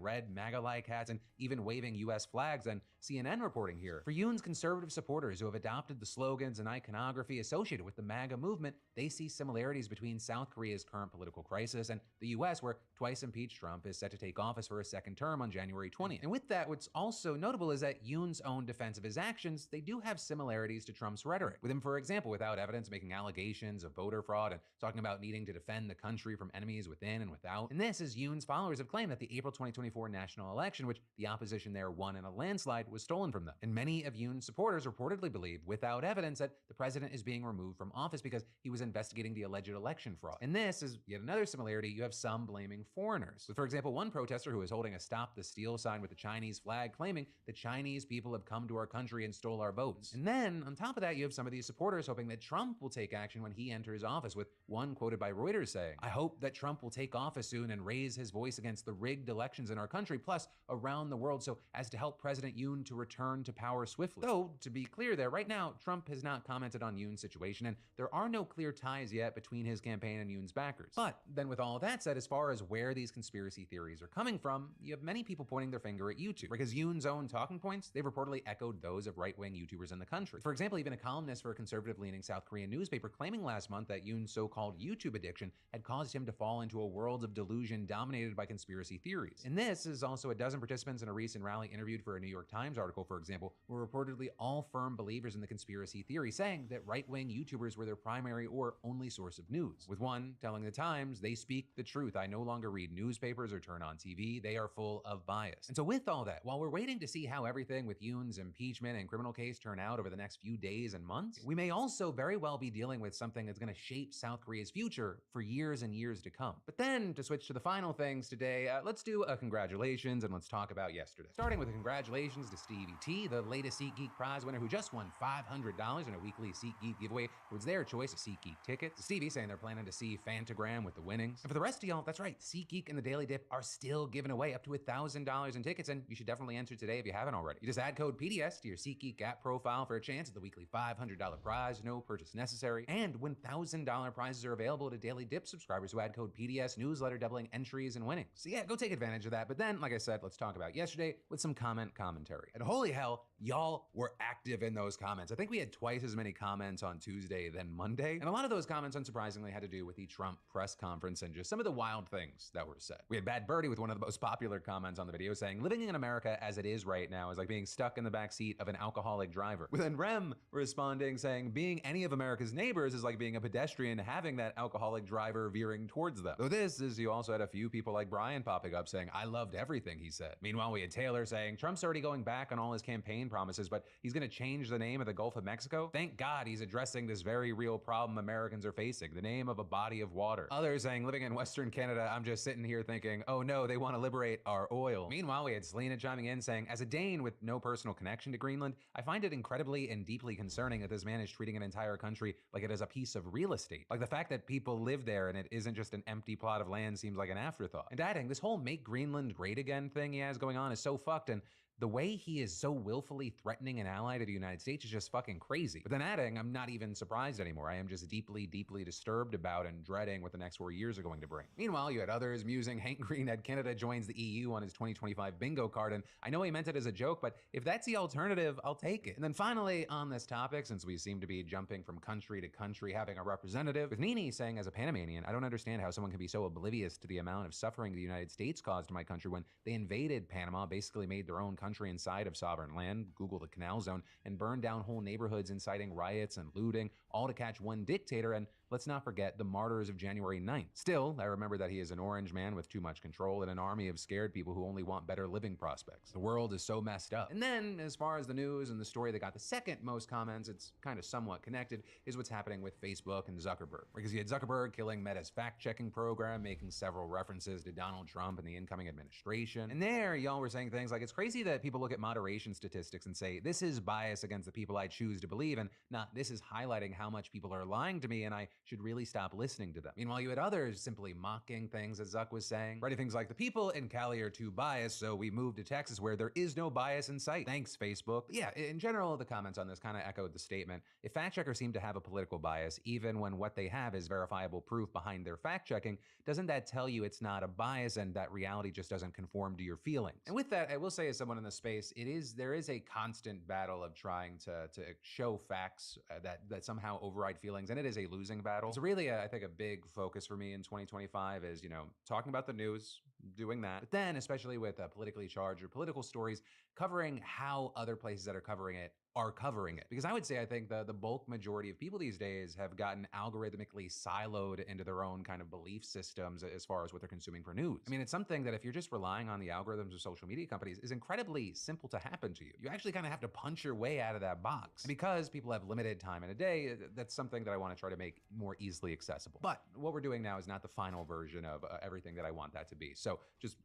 red MAGA-like hats, and even waving US flags, and CNN reporting here. For Yoon's conservative supporters who have adopted the slogans and iconography associated with the MAGA movement, they see similarities between South Korea's current political crisis and the US, where twice impeached Trump is set to take office for a second term on January 20th. And with that, what's also notable is that Yoon's own defense of his actions, they do have similarities to Trump's rhetoric. With him, for example, without evidence, making allegations of voter fraud and talking about needing to defend the country from enemies within and without. And this is Yoon's followers have claimed that the April 2024 national election, which the opposition there won in a landslide, was stolen from them. And many of Yoon's supporters reportedly believe, without evidence, that the president is being removed from office because he was investigating the alleged election fraud. And this is yet another similarity. You have some blaming foreigners. With, for example, one protester who is holding a "Stop the Steal" sign with the Chinese flag, claiming the Chinese people have come to our country and stole our votes. And then, on top of that, you have some of these supporters hoping that Trump will take action when he enters office, with one quoted by Reuters saying, "I hope that Trump will take office soon and raise his voice against the rigged elections in our country, plus around the world, so as to help President Yoon to return to power swiftly." Though, to be clear there, right now, Trump has not commented on Yoon's situation, and there are no clear ties yet between his campaign and Yoon's backers. But then with all of that said, as far as where these conspiracy theories are coming from, you have many people pointing their finger at YouTube, because Yoon's own talking points, they've reportedly echoed those of right-wing YouTubers in the country. For example, even a columnist for a conservative-leaning South Korean newspaper claiming last month that Yoon's so-called YouTube addiction had caused him to fall into a world of delusion dominated by conspiracy theories. And this is also a dozen participants in a recent rally interviewed for a New York Times article, for example, were reportedly all firm believers in the conspiracy theory, saying that right-wing YouTubers were their primary or only source of news. With one telling the Times, "They speak the truth. I no longer read newspapers or turn on TV. They are full of bias." And so with all that, while we're waiting to see how everything with Yoon's impeachment and criminal case turn out over the next few days and months, we may also very well be dealing with something that's going to shape South Korea's future for years and years to come. But then, to switch to the final things today, let's do a congratulations and let's talk about yesterday. Starting with a congratulations to Stevie T, the latest SeatGeek prize winner who just won $500 in a weekly SeatGeek giveaway towards their choice of SeatGeek tickets. Stevie saying they're planning to see Fantagram with the winnings. And for the rest of y'all, that's right, SeatGeek and the Daily Dip are still giving away up to $1,000 in tickets, and you should definitely enter today if you haven't already. You just add code PDS to your SeatGeek app profile for a chance at the weekly $500 prize, no purchase necessary, and $1,000 prizes are available to Daily Dip subscribers who add code PDS newsletter, doubling entries and winnings. So yeah, go take advantage of that. But then, like I said, let's talk about yesterday with some commentary. And holy hell, y'all were active in those comments. I think we had twice as many comments on Tuesday than Monday, and a lot of those comments, unsurprisingly, had to do with the Trump press conference and just some of the wild things that were said. We had Bad Birdie with one of the most popular comments on the video saying, "Living in America as it is right now is like being stuck in the back seat of an alcoholic driver." With then Rem responding saying, "Being any of America's neighbors is like being a pedestrian having that alcoholic driver veering towards them." Though this is, you also had a few people like Brian popping up saying, "I loved everything he said." Meanwhile, we had Taylor saying, "Trump's already going back on all his campaign promises, but he's going to change the name of the Gulf of Mexico. Thank God he's addressing this very real problem Americans are facing, the name of a body of water." Others saying, "Living in Western Canada, I'm just sitting here thinking, oh no, they want to liberate our oil." Meanwhile, we had Selena chiming in saying, "As a Dane with no personal connection to Greenland, I find it incredibly and deeply concerning that this man is treating an entire country like it is a piece of real estate. Like the fact that people live there and it isn't just an empty plot of land seems like an afterthought." And adding, "This whole make Greenland great again thing he has going on is so fucked, and the way he is so willfully threatening an ally to the United States is just fucking crazy." But then adding, "I'm not even surprised anymore. I am just deeply, deeply disturbed about and dreading what the next 4 years are going to bring." Meanwhile, you had others musing Hank Green had Canada joins the EU on his 2025 bingo card, and I know he meant it as a joke, but if that's the alternative, I'll take it. And then finally, on this topic, since we seem to be jumping from country to country having a representative, with Nini saying, "As a Panamanian, I don't understand how someone can be so oblivious to the amount of suffering the United States caused to my country when they invaded Panama, basically made their own country inside of sovereign land, Google the Canal Zone, and burned down whole neighborhoods inciting riots and looting, all to catch one dictator, and let's not forget the martyrs of January 9th. Still, I remember that he is an orange man with too much control and an army of scared people who only want better living prospects. The world is so messed up." And then, as far as the news and the story that got the second most comments, it's kind of somewhat connected, is what's happening with Facebook and Zuckerberg. Because you had Zuckerberg killing Meta's fact-checking program, making several references to Donald Trump and the incoming administration. And there, y'all were saying things like, "It's crazy that people look at moderation statistics and say, this is bias against the people I choose to believe, and not this is highlighting how much people are lying to me, and I should really stop listening to them. Meanwhile, you had others simply mocking things, as Zuck was saying, writing things like, the people in Cali are too biased, so we moved to Texas where there is no bias in sight. Thanks, Facebook. But yeah, in general, the comments on this kind of echoed the statement. If fact checkers seem to have a political bias, even when what they have is verifiable proof behind their fact checking, doesn't that tell you it's not a bias and that reality just doesn't conform to your feelings? And with that, I will say, as someone in the space, there is a constant battle of trying to show facts that somehow override feelings, and it is a losing battle. So really, I think a big focus for me in 2025 is, talking about the news, doing that, but then especially with politically charged or political stories, covering how other places that are covering it are covering it. Because I would say, I think the bulk majority of people these days have gotten algorithmically siloed into their own kind of belief systems as far as what they're consuming for news. I mean, it's something that if you're just relying on the algorithms of social media companies is incredibly simple to happen to you. You actually kind of have to punch your way out of that box. And because people have limited time in a day, that's something that I want to try to make more easily accessible. But what we're doing now is not the final version of everything that I want that to be. So just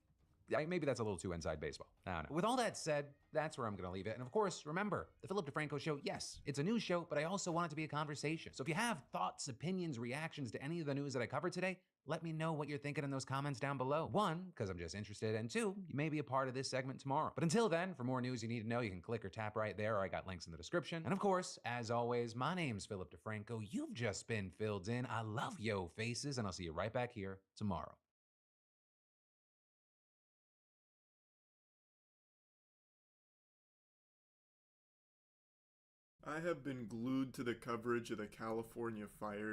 maybe that's a little too inside baseball. I don't know. With all that said, that's where I'm gonna leave it. And of course, remember, the Philip DeFranco Show, yes, it's a news show, but I also want it to be a conversation. So if you have thoughts, opinions, reactions to any of the news that I covered today, let me know what you're thinking in those comments down below. One, because I'm just interested, and two, you may be a part of this segment tomorrow. But until then, for more news you need to know, you can click or tap right there, or I got links in the description. And of course, as always, my name's Philip DeFranco. You've just been filled in. I love yo faces, and I'll see you right back here tomorrow. I have been glued to the coverage of the California fires